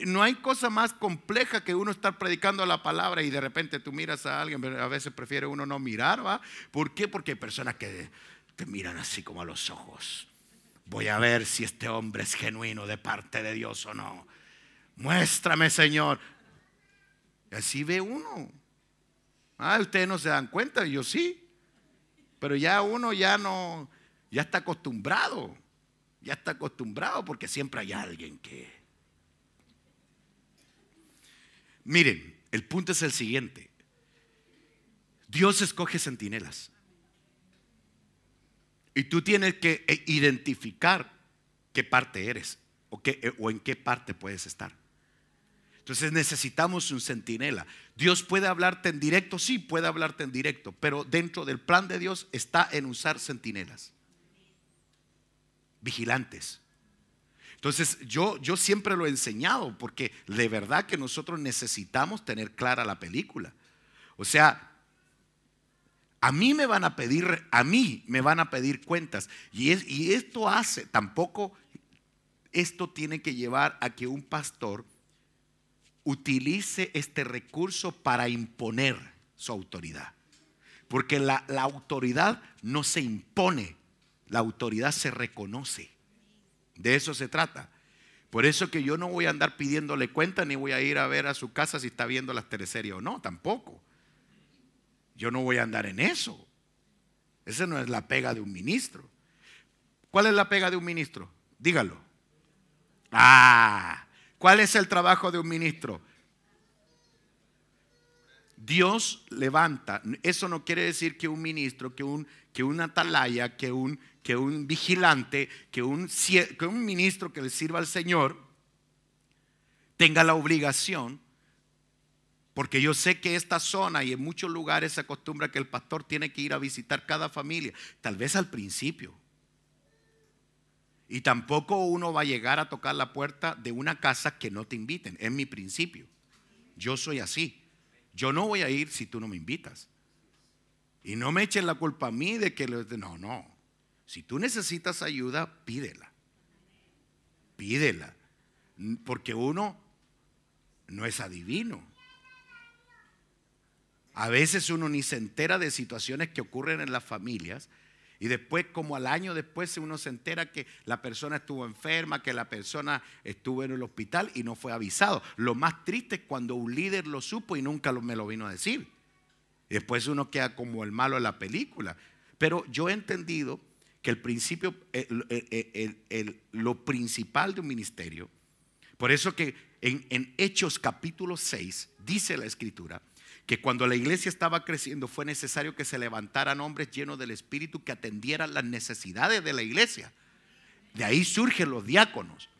no hay cosa más compleja que uno estar predicando la palabra y de repente tú miras a alguien, pero a veces prefiere uno no mirar, ¿va? ¿Por qué? Porque hay personas que te miran así como a los ojos. Voy a ver si este hombre es genuino de parte de Dios o no. Muéstrame, Señor. Y así ve uno. Ustedes no se dan cuenta, yo sí. Pero ya uno ya no, ya está acostumbrado. Ya está acostumbrado porque siempre hay alguien que... Miren, el punto es el siguiente. Dios escoge centinelas. Y tú tienes que identificar qué parte eres o en qué parte puedes estar. Entonces necesitamos un centinela. Dios puede hablarte en directo, sí puede hablarte en directo, pero dentro del plan de Dios está en usar centinelas, vigilantes. Entonces yo siempre lo he enseñado porque de verdad que nosotros necesitamos tener clara la película. O sea, a mí me van a pedir cuentas. Y esto esto tiene que llevar a que un pastor utilice este recurso para imponer su autoridad. Porque la autoridad no se impone, la autoridad se reconoce. De eso se trata. Por eso que yo no voy a andar pidiéndole cuenta ni voy a ir a ver a su casa si está viendo las teleseries o no, tampoco. Yo no voy a andar en eso. Esa no es la pega de un ministro. ¿Cuál es la pega de un ministro? Dígalo. ¿Cuál es el trabajo de un ministro? Dios levanta. Eso no quiere decir que un ministro, que un atalaya, que un vigilante, que un ministro que le sirva al Señor tenga la obligación. Porque yo sé que esta zona y en muchos lugares se acostumbra que el pastor tiene que ir a visitar cada familia, tal vez al principio. Y tampoco uno va a llegar a tocar la puerta de una casa que no te inviten, es mi principio. Yo soy así. Yo no voy a ir si tú no me invitas. Y no me echen la culpa a mí de que no. Si tú necesitas ayuda, pídela. Pídela. Porque uno no es adivino. A veces uno ni se entera de situaciones que ocurren en las familias y después, como al año después, uno se entera que la persona estuvo enferma, que la persona estuvo en el hospital y no fue avisado. Lo más triste es cuando un líder lo supo y nunca me lo vino a decir. Y después uno queda como el malo de la película. Pero yo he entendido que el principio, lo principal de un ministerio, por eso que en Hechos capítulo 6 dice la Escritura que cuando la iglesia estaba creciendo fue necesario que se levantaran hombres llenos del Espíritu que atendieran las necesidades de la iglesia. De ahí surgen los diáconos.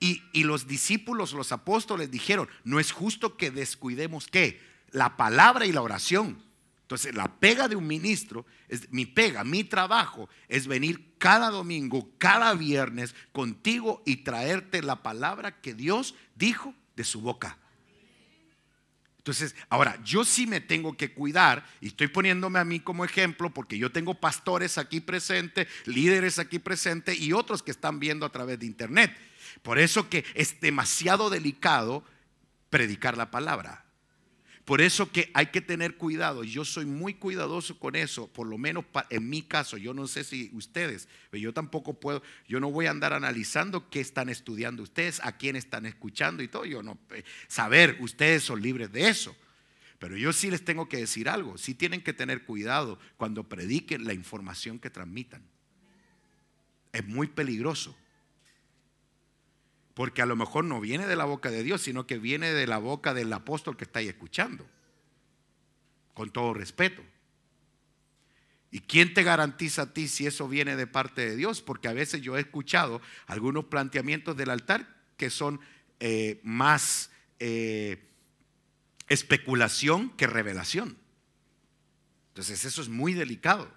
Y los discípulos, los apóstoles dijeron, no es justo que descuidemos ¿qué? La palabra y la oración. Entonces la pega de un ministro, mi trabajo es venir cada domingo, cada viernes contigo y traerte la palabra que Dios dijo de su boca. Entonces, ahora, yo sí me tengo que cuidar y estoy poniéndome a mí como ejemplo porque yo tengo pastores aquí presentes, líderes aquí presentes y otros que están viendo a través de internet. Por eso que es demasiado delicado predicar la palabra. Por eso que hay que tener cuidado. Yo soy muy cuidadoso con eso, por lo menos en mi caso. Yo no sé si ustedes, pero yo tampoco puedo, yo no voy a andar analizando qué están estudiando ustedes, a quién están escuchando y todo. Yo no saber, ustedes son libres de eso. Pero yo sí les tengo que decir algo. Sí tienen que tener cuidado cuando prediquen la información que transmitan. Es muy peligroso. Porque a lo mejor no viene de la boca de Dios, sino que viene de la boca del apóstol que está ahí escuchando. Con todo respeto. ¿Y quién te garantiza a ti si eso viene de parte de Dios? Porque a veces yo he escuchado algunos planteamientos del altar que son más especulación que revelación. Entonces eso es muy delicado.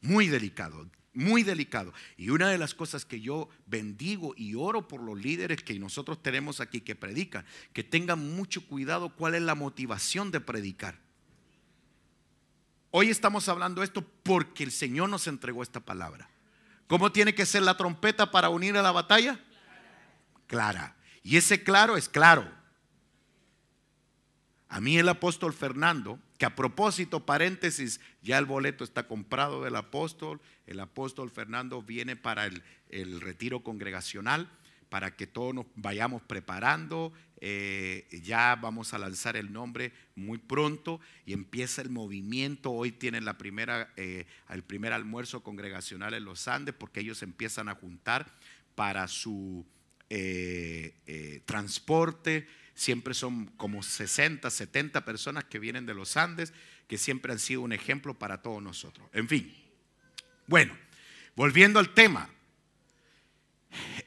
Muy delicado, muy delicado. Y una de las cosas que yo bendigo y oro por los líderes que nosotros tenemos aquí que predican, que tengan mucho cuidado cuál es la motivación de predicar. Hoy estamos hablando esto porque el Señor nos entregó esta palabra. ¿Cómo tiene que ser la trompeta para unir a la batalla? Clara. Y ese claro es claro. A mí el apóstol Fernando, que a propósito, paréntesis, ya el boleto está comprado del apóstol. El apóstol Fernando viene para el retiro congregacional, para que todos nos vayamos preparando. Ya vamos a lanzar el nombre muy pronto y empieza el movimiento. Hoy tienen el primer almuerzo congregacional en los Andes, porque ellos empiezan a juntar para su transporte. Siempre son como 60, 70 personas que vienen de los Andes, que siempre han sido un ejemplo para todos nosotros. En fin, bueno, volviendo al tema,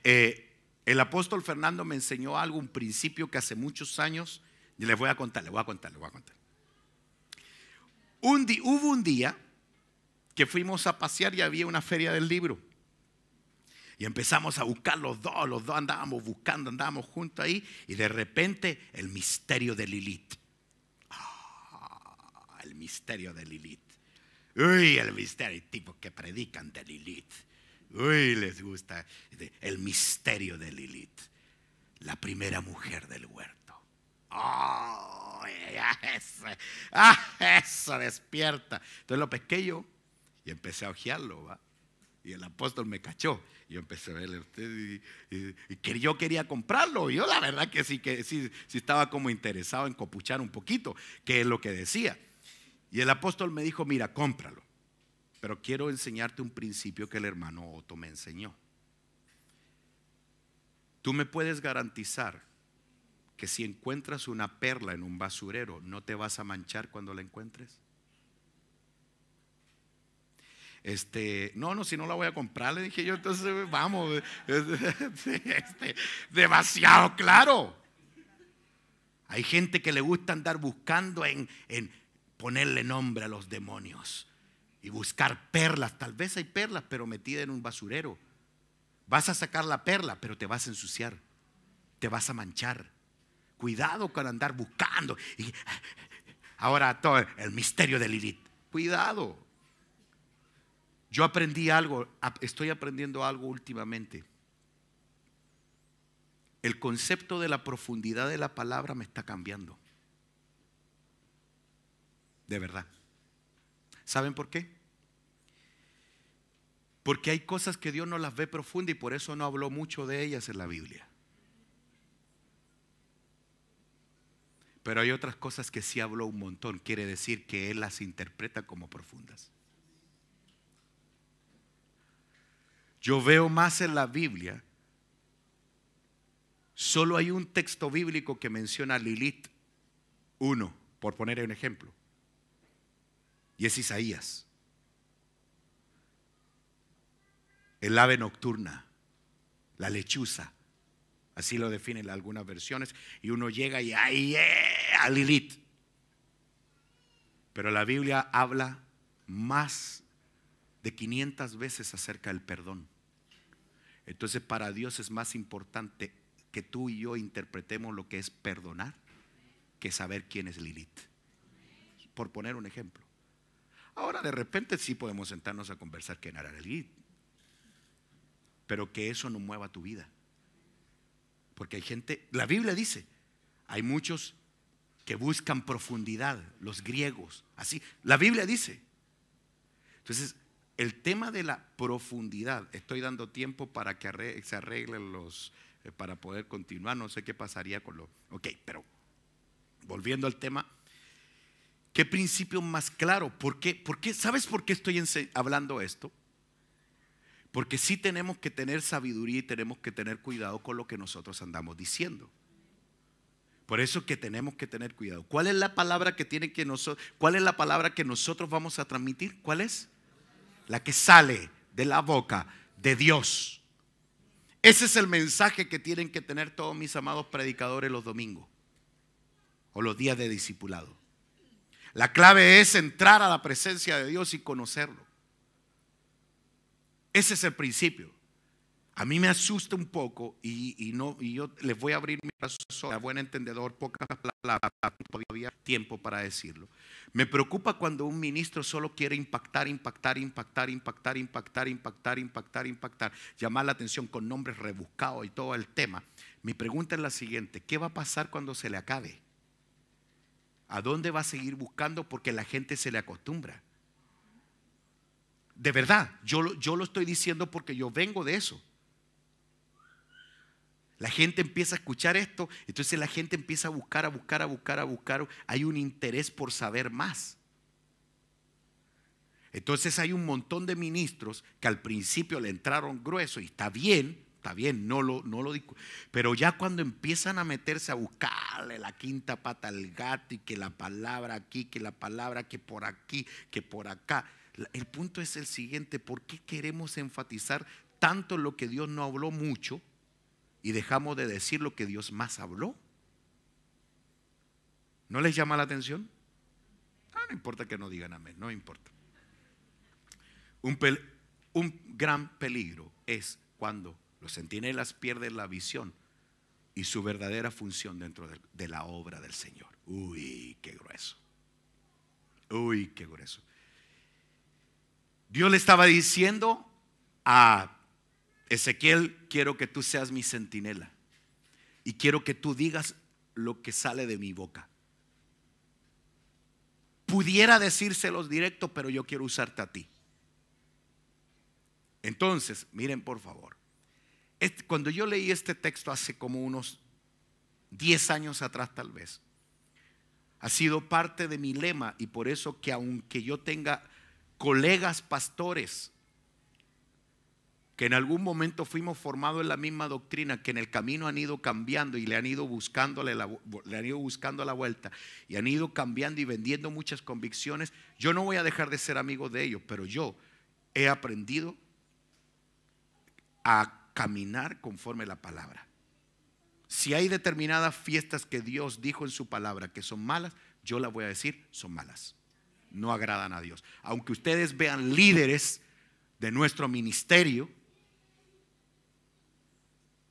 el apóstol Fernando me enseñó algo, un principio que hace muchos años, y les voy a contar. Hubo un día que fuimos a pasear y había una feria del libro. Y empezamos a buscar los dos andábamos buscando, andábamos juntos ahí. Y de repente el misterio de Lilith. El misterio de Lilith. Uy, el misterio, hay tipos que predican de Lilith. Uy, les gusta el misterio de Lilith, la primera mujer del huerto. Eso despierta. Entonces lo pesqué yo y empecé a ojearlo, ¿va? Y el apóstol me cachó. Yo empecé a verle a usted y que yo quería comprarlo. Yo la verdad que sí estaba como interesado en copuchar un poquito, que es lo que decía. Y el apóstol me dijo, mira, cómpralo. Pero quiero enseñarte un principio que el hermano Otto me enseñó. Tú me puedes garantizar que si encuentras una perla en un basurero, ¿no te vas a manchar cuando la encuentres? No, si no la voy a comprar, le dije yo, entonces vamos, demasiado claro. Hay gente que le gusta andar buscando en ponerle nombre a los demonios y buscar perlas. Tal vez hay perlas, pero metidas en un basurero. Vas a sacar la perla, pero te vas a ensuciar, te vas a manchar. Cuidado con andar buscando. Ahora todo el misterio de Lilith. Cuidado. Yo aprendí algo, estoy aprendiendo algo últimamente. El concepto de la profundidad de la palabra me está cambiando. De verdad. ¿Saben por qué? Porque hay cosas que Dios no las ve profundas y por eso no habló mucho de ellas en la Biblia. Pero hay otras cosas que sí habló un montón. Quiere decir que Él las interpreta como profundas. Yo veo más en la Biblia. Solo hay un texto bíblico que menciona a Lilith. Uno, por poner un ejemplo. Y es Isaías. El ave nocturna, la lechuza. Así lo definen algunas versiones. Y uno llega y ¡ay! A Lilith. Pero la Biblia habla más de 500 veces acerca del perdón. Entonces para Dios es más importante que tú y yo interpretemos lo que es perdonar que saber quién es Lilith. Por poner un ejemplo. Ahora de repente sí podemos sentarnos a conversar quién era Lilith, pero que eso no mueva tu vida. Porque hay gente, la Biblia dice, hay muchos que buscan profundidad, los griegos, así, la Biblia dice. Entonces, el tema de la profundidad, estoy dando tiempo para que se arreglen para poder continuar, no sé qué pasaría con ok, pero volviendo al tema, ¿qué principio más claro? ¿Por qué? ¿Sabes por qué estoy hablando esto? Porque sí tenemos que tener sabiduría y tenemos que tener cuidado con lo que nosotros andamos diciendo. Por eso que tenemos que tener cuidado. ¿Cuál es la palabra cuál es la palabra que nosotros vamos a transmitir? ¿Cuál es? La que sale de la boca de Dios. Ese es el mensaje que tienen que tener todos mis amados predicadores los domingos o los días de discipulado. La clave es entrar a la presencia de Dios y conocerlo. Ese es el principio. A mí me asusta un poco y yo les voy a abrir mi corazón, a buen entendedor, pocas palabras, todavía tiempo para decirlo. Me preocupa cuando un ministro solo quiere impactar, llamar la atención con nombres rebuscados y todo el tema. Mi pregunta es la siguiente: ¿qué va a pasar cuando se le acabe? ¿A dónde va a seguir buscando? Porque la gente se le acostumbra. De verdad, yo lo estoy diciendo porque yo vengo de eso. La gente empieza a escuchar esto, entonces la gente empieza a buscar. Hay un interés por saber más. Entonces hay un montón de ministros que al principio le entraron grueso y está bien, no lo digo. Pero ya cuando empiezan a meterse a buscarle la quinta pata al gato y que la palabra aquí, que la palabra que por aquí, que por acá. El punto es el siguiente: ¿por qué queremos enfatizar tanto lo que Dios no habló mucho y dejamos de decir lo que Dios más habló? ¿No les llama la atención? No importa que no digan amén, no importa. Un gran peligro es cuando los centinelas pierden la visión y su verdadera función dentro de la obra del Señor. Uy, qué grueso. Uy, qué grueso. Dios le estaba diciendo a Ezequiel: quiero que tú seas mi centinela y quiero que tú digas lo que sale de mi boca. Pudiera decírselos directo, pero yo quiero usarte a ti. Entonces, miren por favor, cuando yo leí este texto hace como unos 10 años atrás tal vez, ha sido parte de mi lema, y por eso que aunque yo tenga colegas pastores que en algún momento fuimos formados en la misma doctrina, que en el camino han ido cambiando y le han ido buscando la vuelta y han ido cambiando y vendiendo muchas convicciones, yo no voy a dejar de ser amigo de ellos, pero yo he aprendido a caminar conforme la palabra. Si hay determinadas fiestas que Dios dijo en su palabra que son malas, yo las voy a decir: son malas, no agradan a Dios. Aunque ustedes vean líderes de nuestro ministerio,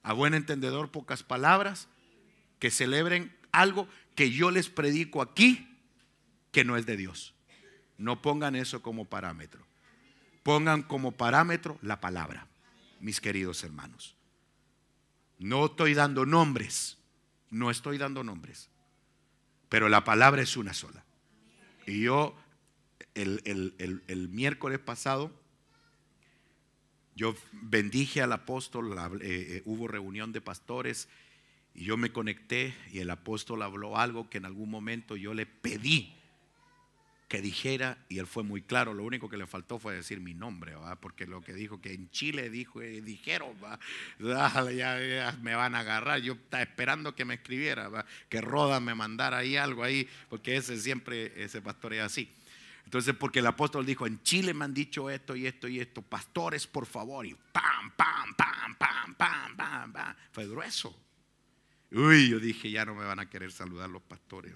a buen entendedor, pocas palabras, que celebren algo que yo les predico aquí que no es de Dios. No pongan eso como parámetro. Pongan como parámetro la palabra, mis queridos hermanos. No estoy dando nombres, pero la palabra es una sola. Y yo el miércoles pasado, yo bendije al apóstol, hubo reunión de pastores y yo me conecté y el apóstol habló algo que en algún momento yo le pedí que dijera y él fue muy claro. Lo único que le faltó fue decir mi nombre, ¿verdad? Porque lo que dijo que en Chile dijeron, ya me van a agarrar. Yo estaba esperando que me escribiera, ¿verdad? Que Roda me mandara ahí algo ahí, porque ese pastor es así. Entonces, porque el apóstol dijo: en Chile me han dicho esto y esto y esto, pastores, por favor, y pam. Fue grueso. Uy, yo dije: ya no me van a querer saludar los pastores.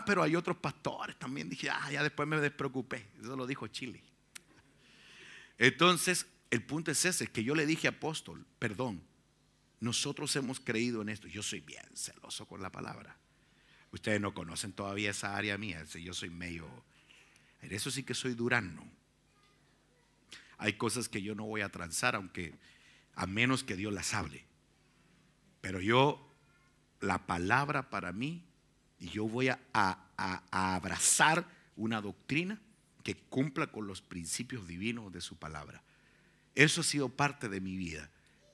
Pero hay otros pastores también. Dije: ya después me despreocupé. Eso lo dijo Chile. Entonces, el punto es ese, que yo le dije: apóstol, perdón, nosotros hemos creído en esto. Yo soy bien celoso con la palabra. Ustedes no conocen todavía esa área mía. Yo soy medio... En eso sí que soy durano. Hay cosas que yo no voy a transar, a menos que Dios las hable. Pero la palabra para mí, y yo voy a abrazar una doctrina que cumpla con los principios divinos de su palabra. Eso ha sido parte de mi vida.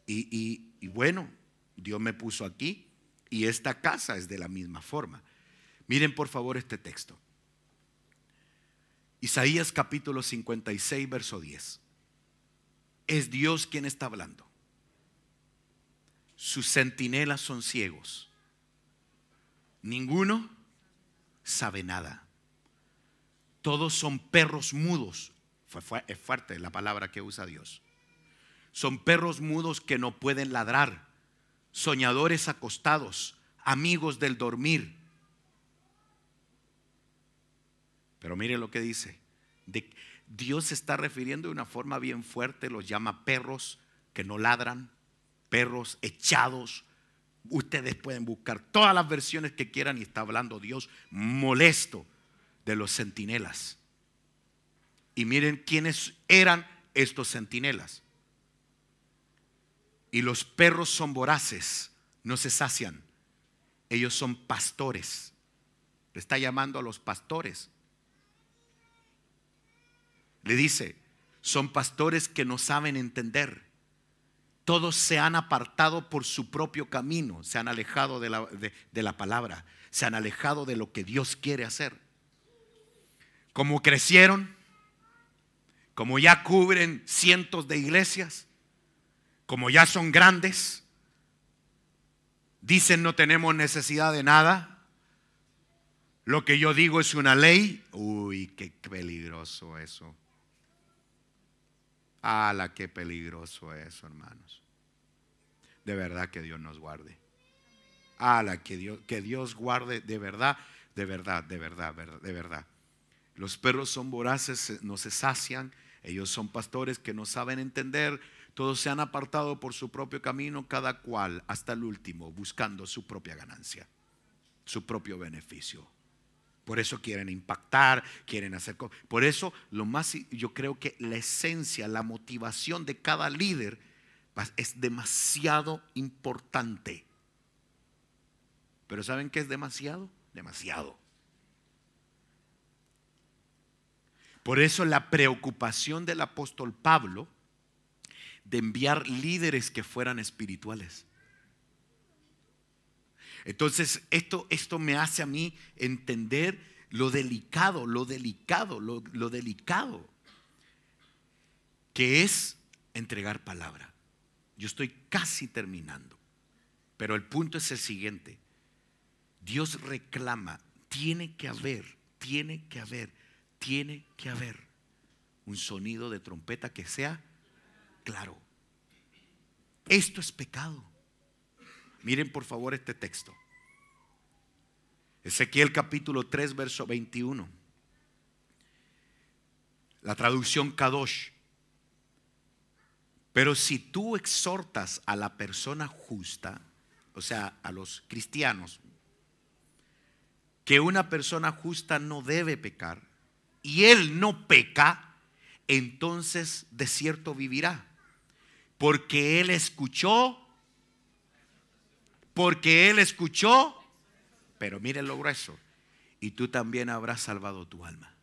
Y bueno, Dios me puso aquí y esta casa es de la misma forma. Miren por favor este texto. Isaías capítulo 56, verso 10. Es Dios quien está hablando. Sus centinelas son ciegos. Ninguno sabe nada. Todos son perros mudos. Es fuerte la palabra que usa Dios. Son perros mudos que no pueden ladrar. Soñadores acostados, amigos del dormir. Pero mire lo que dice: Dios se está refiriendo de una forma bien fuerte, los llama perros que no ladran, perros echados. Ustedes pueden buscar todas las versiones que quieran y está hablando Dios molesto de los centinelas. Y miren quiénes eran estos centinelas. Y los perros son voraces, no se sacian. Ellos son pastores. Le está llamando a los pastores. Le dice, son pastores que no saben entender. Todos se han apartado por su propio camino, se han alejado de la palabra, se han alejado de lo que Dios quiere hacer. Como crecieron, como ya cubren cientos de iglesias, como ya son grandes, dicen no tenemos necesidad de nada. Lo que yo digo es una ley. Uy, qué peligroso eso. ¡Hala, qué peligroso eso, hermanos! De verdad que Dios nos guarde. ¡Hala, que Dios guarde de verdad, de verdad, de verdad, de verdad! Los perros son voraces, no se sacian. Ellos son pastores que no saben entender. Todos se han apartado por su propio camino, cada cual hasta el último, buscando su propia ganancia, su propio beneficio. Por eso quieren impactar, quieren hacer cosas. Por eso yo creo que la esencia, la motivación de cada líder es demasiado importante. Pero ¿saben qué es demasiado? Demasiado. Por eso la preocupación del apóstol Pablo de enviar líderes que fueran espirituales. Entonces esto me hace a mí entender lo delicado que es entregar palabra. Yo estoy casi terminando, pero el punto es el siguiente. Dios reclama, tiene que haber un sonido de trompeta que sea claro. Esto es pecado. Miren por favor este texto. Ezequiel capítulo 3 verso 21. La traducción Kadosh. Pero si tú exhortas a la persona justa, o sea, a los cristianos, que una persona justa no debe pecar, y él no peca, entonces de cierto vivirá, porque él escuchó, pero miren lo grueso, y tú también habrás salvado tu alma.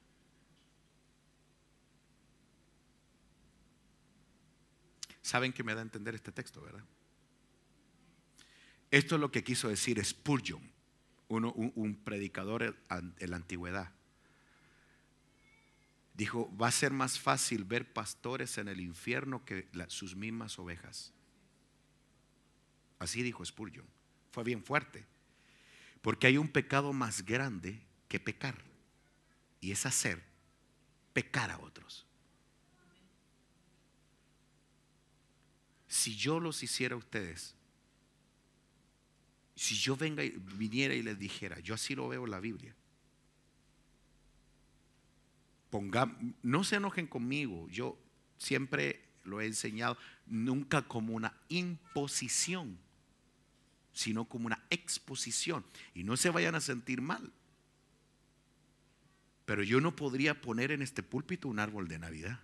¿Saben qué me da a entender este texto, verdad? Esto es lo que quiso decir Spurgeon, un predicador en la antigüedad. Dijo, va a ser más fácil ver pastores en el infierno que sus mismas ovejas. Así dijo Spurgeon. Fue bien fuerte. Porque hay un pecado más grande que pecar, y es hacer pecar a otros. Si yo los hiciera a ustedes, si yo viniera y les dijera, yo así lo veo en la Biblia, no se enojen conmigo, yo siempre lo he enseñado, nunca como una imposición, sino como una exposición, y no se vayan a sentir mal, pero yo no podría poner en este púlpito un árbol de Navidad.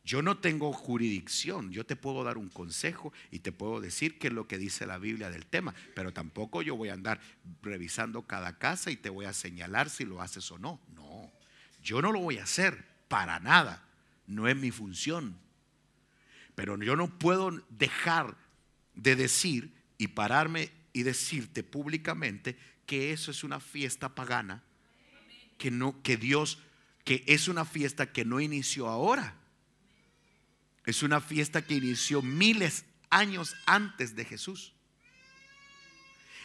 Yo no tengo jurisdicción. Yo te puedo dar un consejo y te puedo decir qué es lo que dice la Biblia del tema, pero tampoco yo voy a andar revisando cada casa y te voy a señalar si lo haces o no. No, yo no lo voy a hacer para nada. No es mi función. Pero yo no puedo dejar de decir y pararme y decirte públicamente que eso es una fiesta pagana, que es una fiesta que no inició ahora. Es una fiesta que inició miles años antes de Jesús.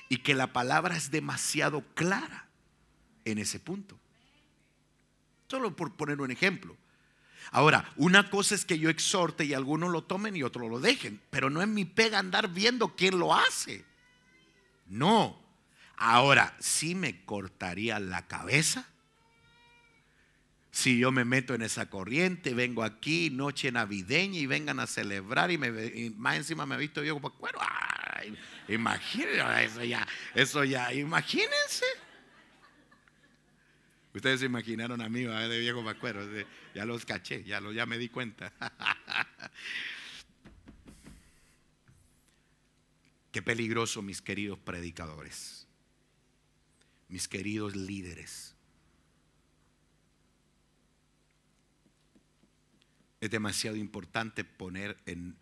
Y que la palabra es demasiado clara en ese punto. Solo por poner un ejemplo. Ahora, una cosa es que yo exhorte y algunos lo tomen y otros lo dejen. Pero no es mi pega andar viendo quién lo hace. No. Ahora, sí me cortaría la cabeza si yo me meto en esa corriente, vengo aquí, noche navideña, y vengan a celebrar, y más encima me he visto viejo pascuero. Ay, imagínense, eso ya, imagínense. Ustedes se imaginaron a mí de viejo pascuero, ya los caché, ya me di cuenta. Qué peligroso, mis queridos predicadores, mis queridos líderes. Es demasiado importante poner en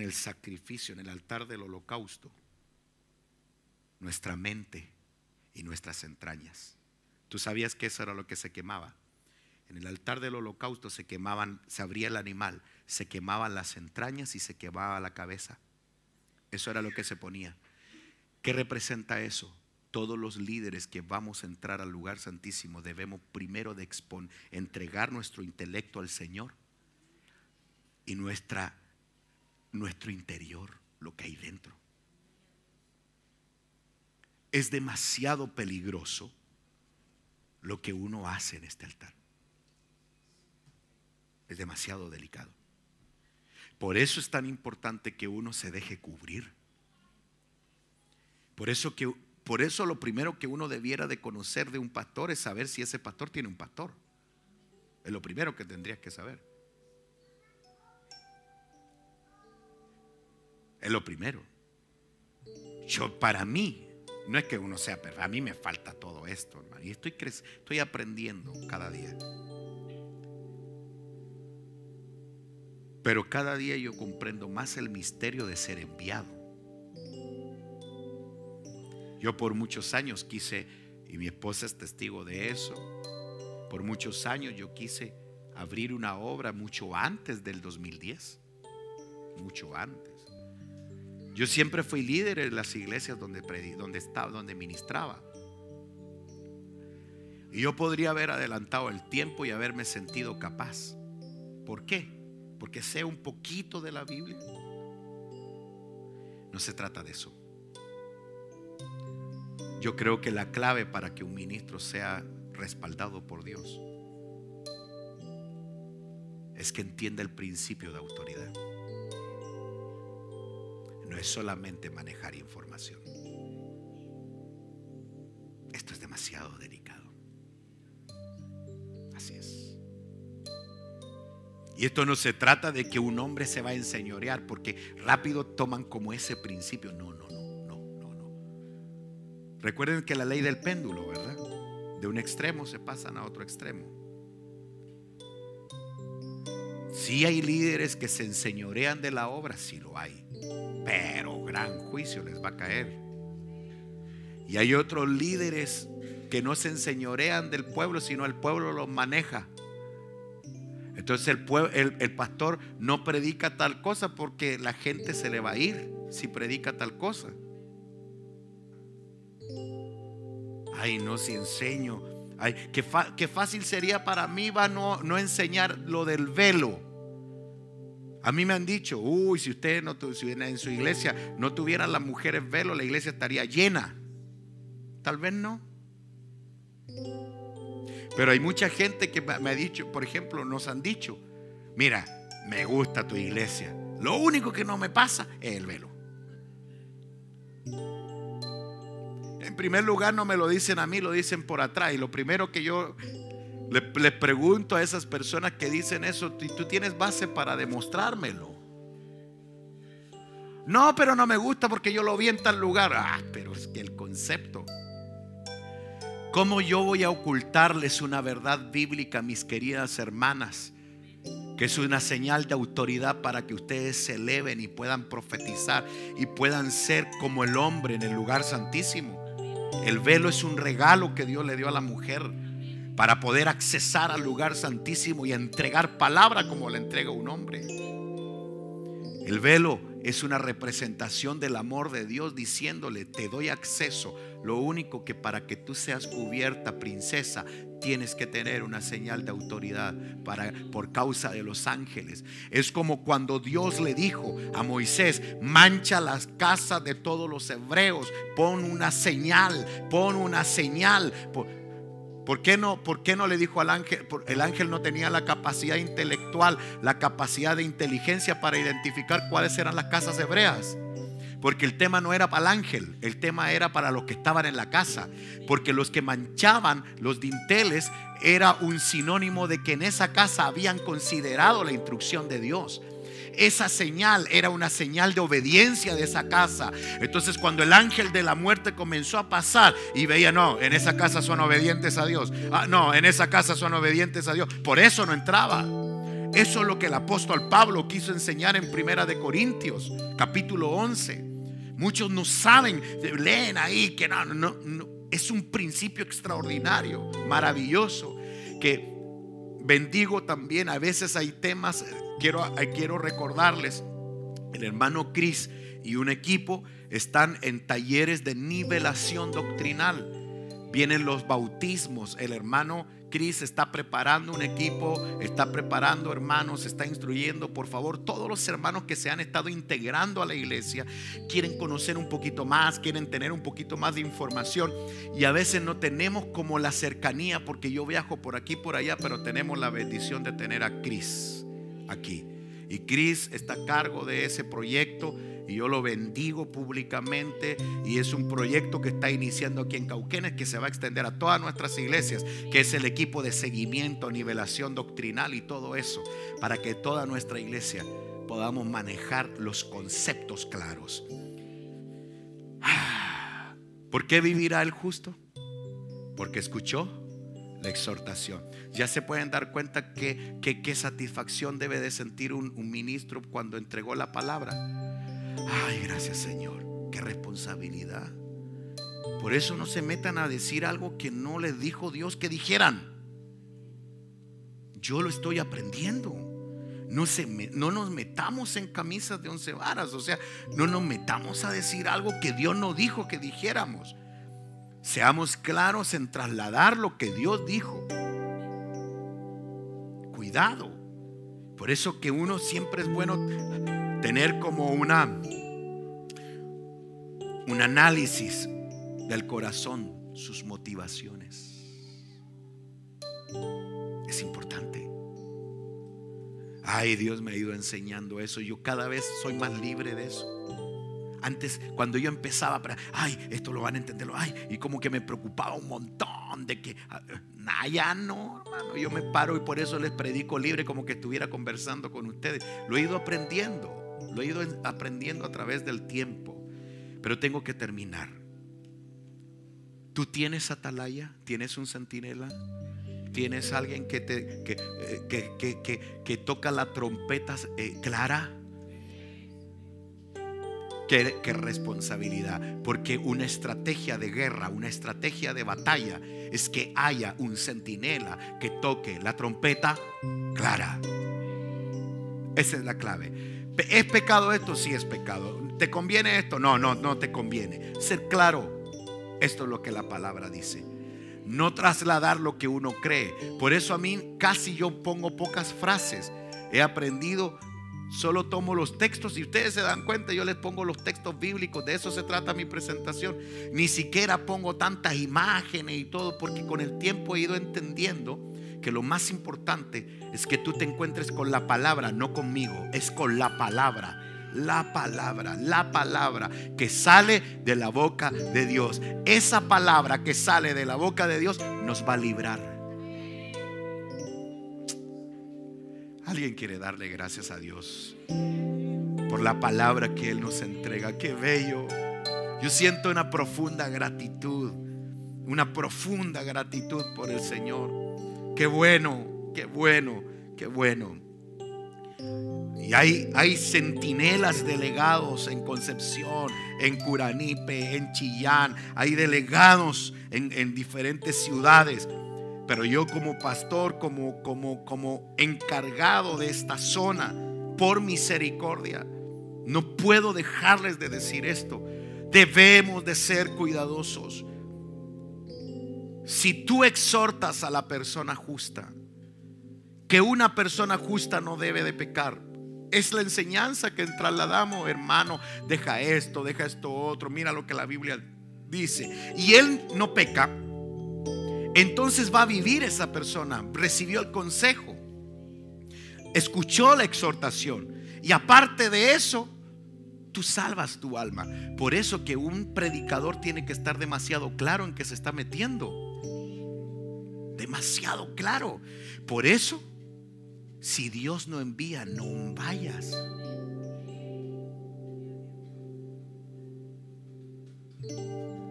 el sacrificio, en el altar del holocausto, nuestra mente y nuestras entrañas. ¿Tú sabías que eso era lo que se quemaba? En el altar del holocausto se abría el animal, se quemaban las entrañas y se quemaba la cabeza. Eso era lo que se ponía. ¿Qué representa eso? Todos los líderes que vamos a entrar al lugar santísimo debemos primero de entregar nuestro intelecto al Señor y nuestro interior, lo que hay dentro. Es demasiado peligroso lo que uno hace en este altar. Es demasiado delicado. Por eso es tan importante que uno se deje cubrir. Por eso lo primero que uno debiera de conocer de un pastor es saber si ese pastor tiene un pastor. Es lo primero que tendrías que saber. Es lo primero. Para mí, no es que uno sea perfecto, a mí me falta todo esto, hermano, y estoy aprendiendo cada día. Pero cada día yo comprendo más el misterio de ser enviado. Yo por muchos años quise, y mi esposa es testigo de eso, por muchos años yo quise abrir una obra mucho antes del 2010, mucho antes. Yo siempre fui líder en las iglesias donde ministraba. Y yo podría haber adelantado el tiempo y haberme sentido capaz. ¿Por qué? Porque sé un poquito de la Biblia. No se trata de eso. Yo creo que la clave para que un ministro sea respaldado por Dios es que entienda el principio de autoridad. No es solamente manejar información. Esto es demasiado delicado. Así es. Y esto no se trata de que un hombre se va a enseñorear, porque rápido toman como ese principio. No. Recuerden que la ley del péndulo, ¿verdad? De un extremo se pasan a otro extremo. Sí hay líderes que se enseñorean de la obra, sí lo hay, pero gran juicio les va a caer. Y hay otros líderes que no se enseñorean del pueblo, sino el pueblo los maneja. Entonces el pastor no predica tal cosa porque la gente se le va a ir si predica tal cosa. Ay, no, si enseño, ay, qué fácil sería para mí no enseñar lo del velo. A mí me han dicho, si usted si en su iglesia no tuvieran las mujeres velo, la iglesia estaría llena. Tal vez no. Pero hay mucha gente que me ha dicho, por ejemplo, nos han dicho, mira, me gusta tu iglesia, lo único que no me pasa es el velo. En primer lugar, no me lo dicen a mí, lo dicen por atrás. Y lo primero que yo les pregunto a esas personas que dicen eso, ¿tú tienes base para demostrármelo? No, pero no me gusta porque yo lo vi en tal lugar. Pero es que el concepto. ¿Cómo yo voy a ocultarles una verdad bíblica, mis queridas hermanas? Que es una señal de autoridad para que ustedes se eleven y puedan profetizar y puedan ser como el hombre en el lugar santísimo. El velo es un regalo que Dios le dio a la mujer para poder accesar al lugar santísimo y entregar palabra como la entrega un hombre. El velo es una representación del amor de Dios diciéndole: te doy acceso. Lo único que para que tú seas cubierta, princesa, tienes que tener una señal de autoridad por causa de los ángeles. Es como cuando Dios le dijo a Moisés: mancha las casas de todos los hebreos, pon una señal, pon una señal. ¿Por qué no le dijo al ángel? El ángel no tenía la capacidad intelectual, la capacidad de inteligencia para identificar cuáles eran las casas hebreas. Porque el tema no era para el ángel, el tema era para los que estaban en la casa. Porque los que manchaban los dinteles era un sinónimo de que en esa casa habían considerado la instrucción de Dios. Esa señal era una señal de obediencia de esa casa. Entonces, cuando el ángel de la muerte comenzó a pasar y veía: no, en esa casa son obedientes a Dios, no, en esa casa son obedientes a Dios, por eso no entraba. Eso es lo que el apóstol Pablo quiso enseñar en 1 Corintios capítulo 11. Muchos no saben, leen ahí que no, es un principio extraordinario, maravilloso, que bendigo también. A veces hay temas, quiero recordarles, el hermano Chris y un equipo están en talleres de nivelación doctrinal. Vienen los bautismos. El hermano Chris está preparando un equipo, está preparando hermanos, está instruyendo. Por favor, todos los hermanos que se han estado integrando a la iglesia quieren conocer un poquito más, quieren tener un poquito más de información, y a veces no tenemos como la cercanía, porque yo viajo por aquí por allá, pero tenemos la bendición de tener a Chris aquí, y Chris está a cargo de ese proyecto. Y yo lo bendigo públicamente. Y es un proyecto que está iniciando aquí en Cauquenes, que se va a extender a todas nuestras iglesias, que es el equipo de seguimiento, nivelación doctrinal y todo eso, para que toda nuestra iglesia podamos manejar los conceptos claros. ¿Por qué vivirá el justo? Porque escuchó la exhortación. Ya se pueden dar cuenta que qué satisfacción debe de sentir un ministro cuando entregó la palabra. Ay, gracias, Señor, qué responsabilidad. Por eso no se metan a decir algo que no les dijo Dios que dijeran. Yo lo estoy aprendiendo. No nos metamos en camisas de 11 varas. O sea, no nos metamos a decir algo que Dios no dijo que dijéramos. Seamos claros en trasladar lo que Dios dijo. Cuidado. Por eso que uno siempre es bueno tener como un análisis del corazón, sus motivaciones. Es importante. Ay, Dios me ha ido enseñando eso. Yo cada vez soy más libre de eso. Antes, cuando yo empezaba, ay, esto lo van a entender, ay, y como que me preocupaba un montón de que, ya no, hermano, yo me paro y por eso les predico libre, como que estuviera conversando con ustedes. Lo he ido aprendiendo a través del tiempo, pero tengo que terminar. ¿Tú tienes atalaya? ¿Tienes un centinela? ¿Tienes alguien que toca la trompeta clara? ¿Qué responsabilidad? Porque una estrategia de guerra, una estrategia de batalla es que haya un centinela que toque la trompeta clara. Esa es la clave. ¿Es pecado esto? Sí, es pecado. ¿Te conviene esto? No te conviene. Ser claro. Esto es lo que la palabra dice. No trasladar lo que uno cree. Por eso a mí casi yo pongo pocas frases. He aprendido, solo tomo los textos. Si ustedes se dan cuenta, yo les pongo los textos bíblicos. De eso se trata mi presentación. Ni siquiera pongo tantas imágenes y todo, porque con el tiempo he ido entendiendo que lo más importante es que tú te encuentres con la palabra, no conmigo, es con la palabra. La palabra que sale de la boca de Dios. Esa palabra que sale de la boca de Dios nos va a librar. Alguien quiere darle gracias a Dios por la palabra que Él nos entrega. Qué bello. Yo siento una profunda gratitud por el Señor. Qué bueno, qué bueno, qué bueno. Y hay centinelas delegados en Concepción, en Curanipe, en Chillán. Hay delegados en diferentes ciudades. Pero yo como pastor, como encargado de esta zona, por misericordia, No puedo dejarles de decir esto. Debemos de ser cuidadosos. Si tú exhortas a la persona justa, que una persona justa no debe de pecar, es la enseñanza que trasladamos, hermano. Deja esto otro, mira lo que la Biblia dice, y él no peca, entonces va a vivir esa persona. Recibió el consejo, escuchó la exhortación, y aparte de eso, tú salvas tu alma. Por eso que un predicador tiene que estar demasiado claro en qué se está metiendo. Demasiado claro. Por eso, si Dios no envía, no vayas.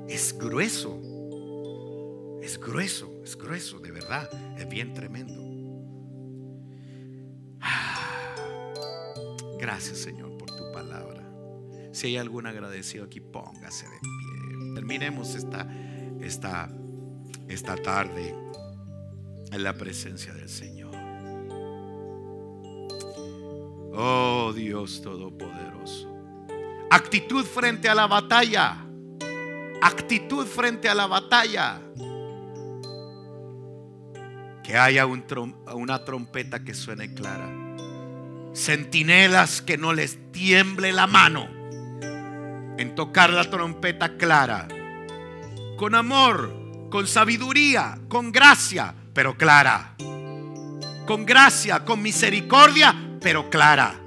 Es grueso. Es grueso, de verdad. Es bien tremendo. Gracias, Señor, por tu palabra. Si hay algún agradecido aquí, póngase de pie. Terminemos esta tarde en la presencia del Señor. Oh Dios Todopoderoso. Actitud frente a la batalla. Actitud frente a la batalla. Que haya una trompeta que suene clara. Centinelas que no les tiemble la mano en tocar la trompeta clara. Con amor, con sabiduría, con gracia, pero clara. Con gracia, con misericordia, pero clara.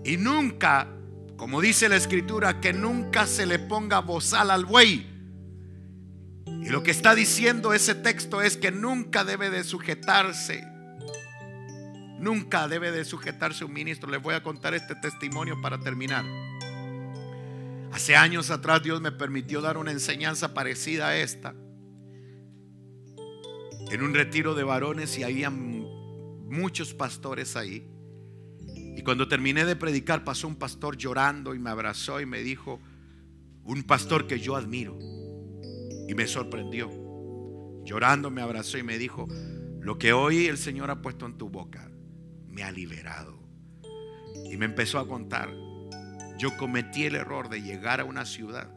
Y nunca, como dice la Escritura, que nunca se le ponga bozal al buey. Y lo que está diciendo ese texto es que nunca debe de sujetarse. Nunca debe de sujetarse un ministro. Les voy a contar este testimonio para terminar. Hace años atrás Dios me permitió dar una enseñanza parecida a esta en un retiro de varones, y había muchos pastores ahí. Y cuando terminé de predicar, pasó un pastor llorando y me abrazó y me dijo, un pastor que yo admiro, y me sorprendió. Llorando me abrazó y me dijo, lo que hoy el Señor ha puesto en tu boca me ha liberado. Y me empezó a contar. Yo cometí el error de llegar a una ciudad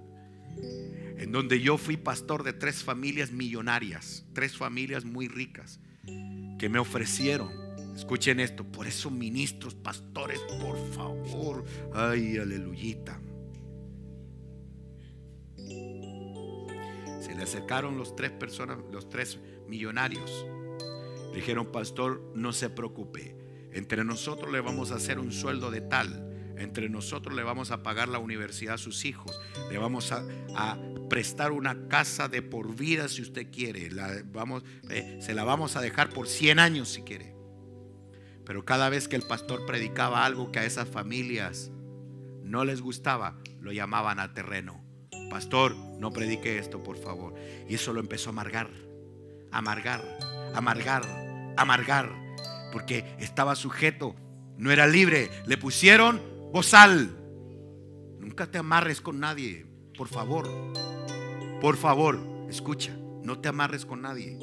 en donde yo fui pastor de 3 familias millonarias, 3 familias muy ricas, que me ofrecieron, escuchen esto, por eso ministros, pastores, por favor, ay, aleluyita. Se le acercaron los 3 personas, los 3 millonarios. Le dijeron, pastor, no se preocupe, entre nosotros le vamos a hacer un sueldo de tal, entre nosotros le vamos a pagar la universidad a sus hijos, le vamos a prestar una casa de por vida si usted quiere, se la vamos a dejar por 100 años si quiere. Pero cada vez que el pastor predicaba algo que a esas familias no les gustaba, lo llamaban a terreno. Pastor, no predique esto, por favor. Y eso lo empezó a amargar, porque estaba sujeto, no era libre. Le pusieron bozal. Nunca te amarres con nadie, por favor. Por favor, escucha, no te amarres con nadie.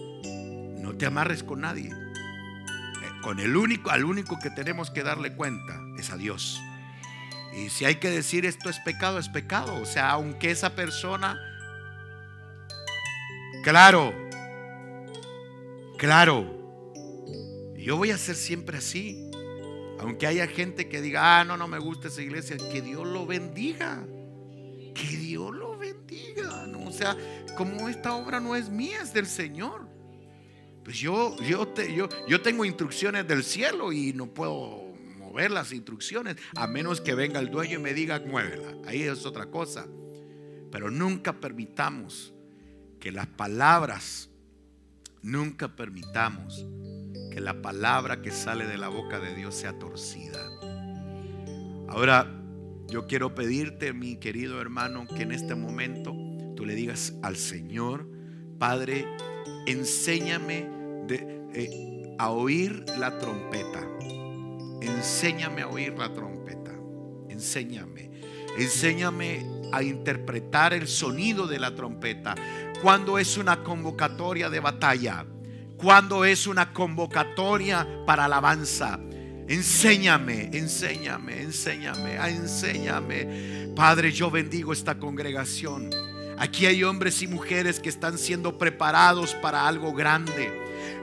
No te amarres con nadie. Al único que tenemos que darle cuenta es a Dios. Y si hay que decir esto es pecado, es pecado. O sea, aunque esa persona, claro, yo voy a ser siempre así. Aunque haya gente que diga, no me gusta esa iglesia, que Dios lo bendiga. Que Dios lo bendiga, ¿no? O sea, como esta obra no es mía, es del Señor. Pues yo tengo instrucciones del cielo y no puedo mover las instrucciones a menos que venga el dueño y me diga muévela. Ahí es otra cosa. Pero nunca permitamos que las palabras, nunca permitamos que la palabra que sale de la boca de Dios sea torcida. Ahora yo quiero pedirte, mi querido hermano, que en este momento tú le digas al Señor, Padre, enséñame a oír la trompeta. Enséñame a oír la trompeta. Enséñame a interpretar el sonido de la trompeta. Cuando es una convocatoria de batalla, cuando es una convocatoria para alabanza. Enséñame. Padre, yo bendigo esta congregación. Aquí hay hombres y mujeres que están siendo preparados para algo grande.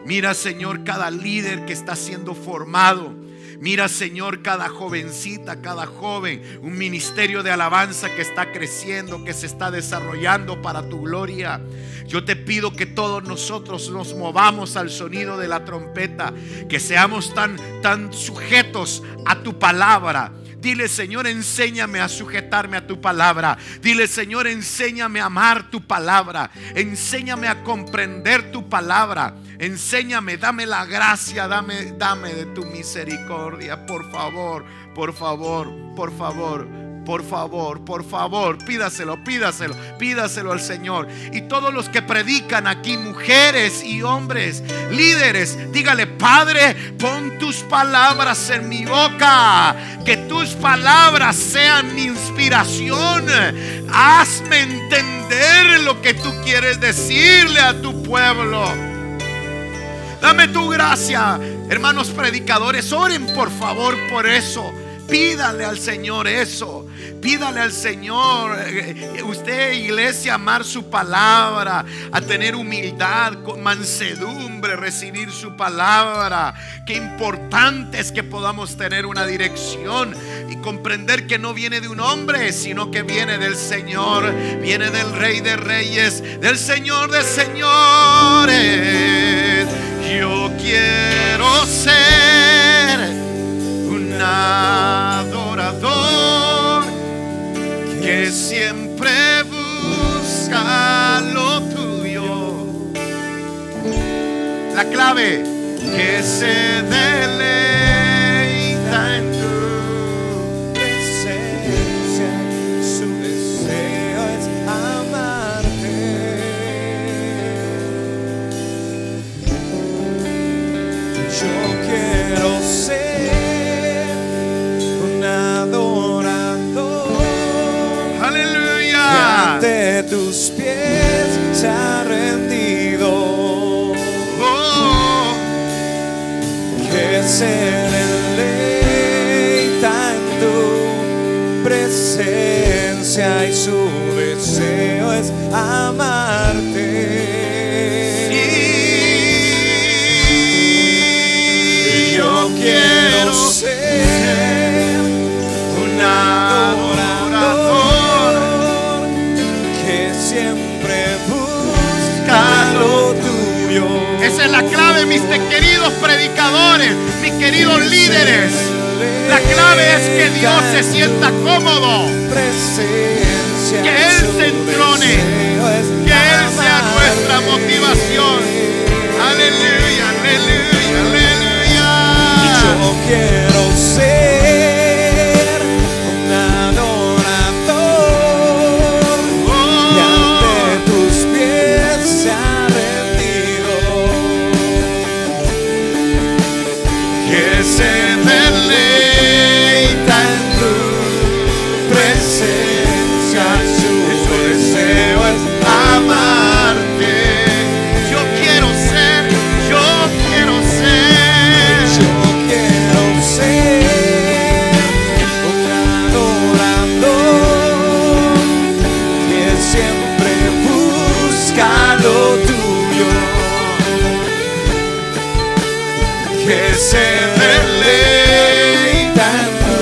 Mira, Señor, cada líder que está siendo formado. Mira, Señor, cada jovencita, cada joven, un ministerio de alabanza que está creciendo, que se está desarrollando para tu gloria. Yo te pido que todos nosotros nos movamos al sonido de la trompeta, que seamos tan sujetos a tu palabra. Dile, Señor, enséñame a sujetarme a tu palabra. Dile, Señor, enséñame a amar tu palabra. Enséñame a comprender tu palabra. Enséñame, dame la gracia, dame de tu misericordia. Por favor, pídaselo al Señor. Y todos los que predican aquí, mujeres y hombres, líderes, dígale: Padre, pon tus palabras en mi boca, que tus palabras sean mi inspiración. Hazme entender lo que tú quieres decirle a tu pueblo. Dame tu gracia. Hermanos predicadores, oren por favor por eso. Pídale al Señor eso. Pídale al Señor, usted, iglesia, amar su palabra, a tener humildad, con mansedumbre, recibir su palabra. Qué importante es que podamos tener una dirección y comprender que no viene de un hombre, sino que viene del Señor, viene del Rey de Reyes, del Señor de Señores. Yo quiero ser un adorador que siempre busca lo tuyo. La clave: que se deleita en tu presencia. Su deseo es amarte. Yo quiero ser un adorador. Aleluya. Ante tus pies se ha rendido. Oh. Que se deleita en tu presencia y su deseo es amarte. Sí. Yo quiero ser un adorador que siempre busca lo tuyo. Esa es la clave, mis queridos predicadores, mis queridos líderes. La clave es que Dios se sienta cómodo, que Él se entrone, que Él sea nuestra motivación. Aleluya, aleluya, aleluya. Yo quiero ser un adorador y ante tus pies se ha rendido. Que se deleita en tu presencia, su deseo es amarte. Yo quiero ser un adorador que siempre busca lo tuyo, que se deleita en tu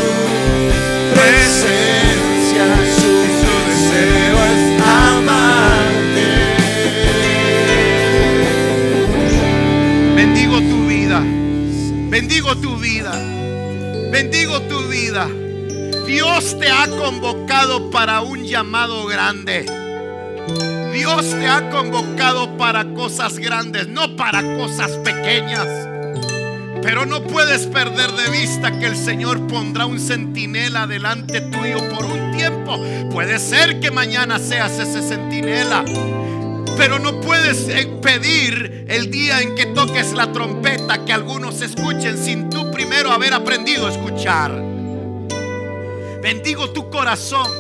presencia, su deseo es amarte. Bendigo tu vida, bendigo tu vida, bendigo tu vida. Dios te ha convocado para un llamado grande. Dios te ha convocado para cosas grandes, no para cosas pequeñas. Pero no puedes perder de vista que el Señor pondrá un centinela delante tuyo por un tiempo. Puede ser que mañana seas ese centinela, pero no puedes pedir el día en que toques la trompeta que algunos escuchen sin tú primero haber aprendido a escuchar. Bendigo tu corazón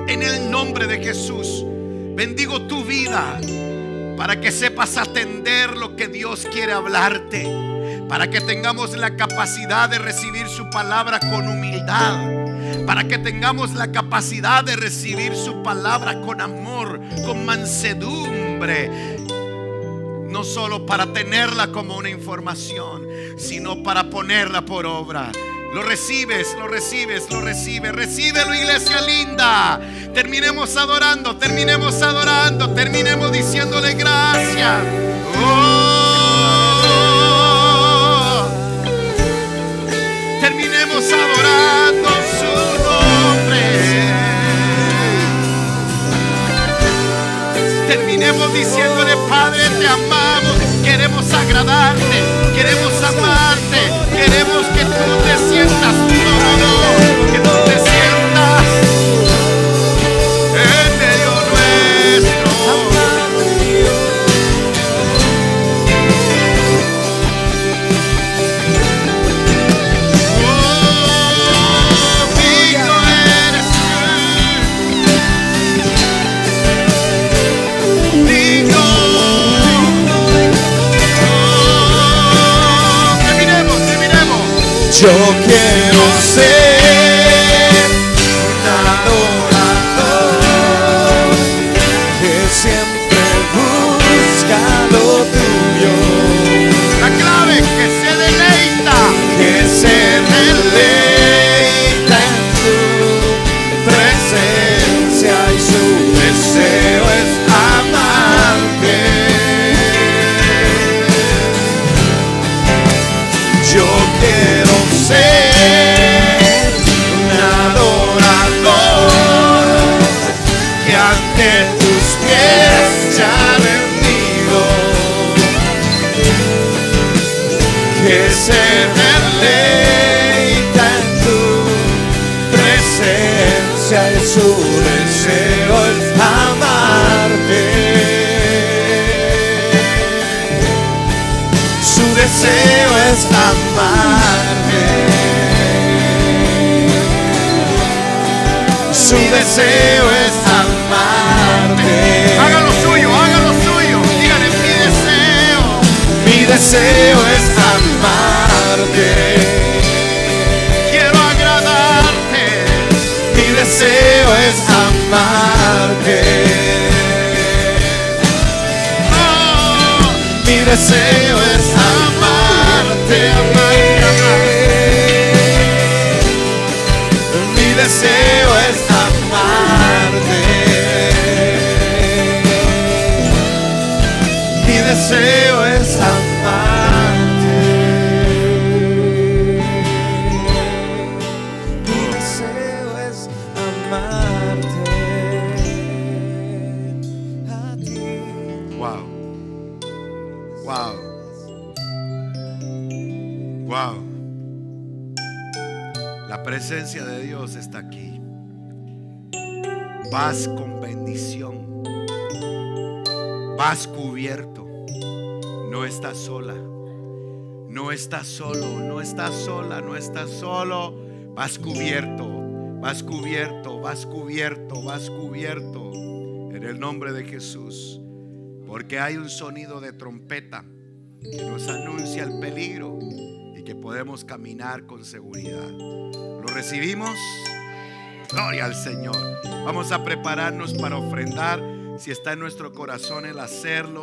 en el nombre de Jesús. Bendigo tu vida para que sepas atender lo que Dios quiere hablarte. para que tengamos la capacidad de recibir su palabra con humildad, para que tengamos la capacidad de recibir su palabra con amor, con mansedumbre, no solo para tenerla como una información, sino para ponerla por obra. Lo recibes, lo recibes, lo recibes. Recíbelo, iglesia linda. Terminemos adorando, terminemos adorando, terminemos diciéndole gracias. Oh, terminemos adorando su nombre. Terminemos diciéndole: Padre, te amamos, queremos agradarte, queremos amarte, queremos que tú te sientas cómodo, que tú te sientas en medio nuestro. Oh, digno eres tú, digno. Yo quiero ser un adorador que siempre busca lo tuyo. La clave, que se deleita, que se deleita en tu presencia y su deseo es amarte. Yo quiero ser un adorador que ante tus pies ya rendido, que se deleita en tu presencia y su deseo es amarte. Su deseo es amarte. Su deseo es amarte. haga lo suyo, haga lo suyo. Dígale: mi deseo es amarte. quiero agradarte. Mi deseo es amarte. Oh, Mi deseo es amarte, amarte, amarte. Mi deseo es amarte. Mi deseo es amarte. Mi deseo es amarte. A ti. wow. Wow. Wow. La presencia de Dios está aquí. Vas con bendición. Vas cubierto. No estás sola. No estás solo. No estás sola. No estás solo. Vas cubierto. Vas cubierto. Vas cubierto. Vas cubierto. En el nombre de Jesús. Porque hay un sonido de trompeta que nos anuncia el peligro y que podemos caminar con seguridad. ¿Lo recibimos? Gloria al Señor. Vamos a prepararnos para ofrendar. Si está en nuestro corazón el hacerlo.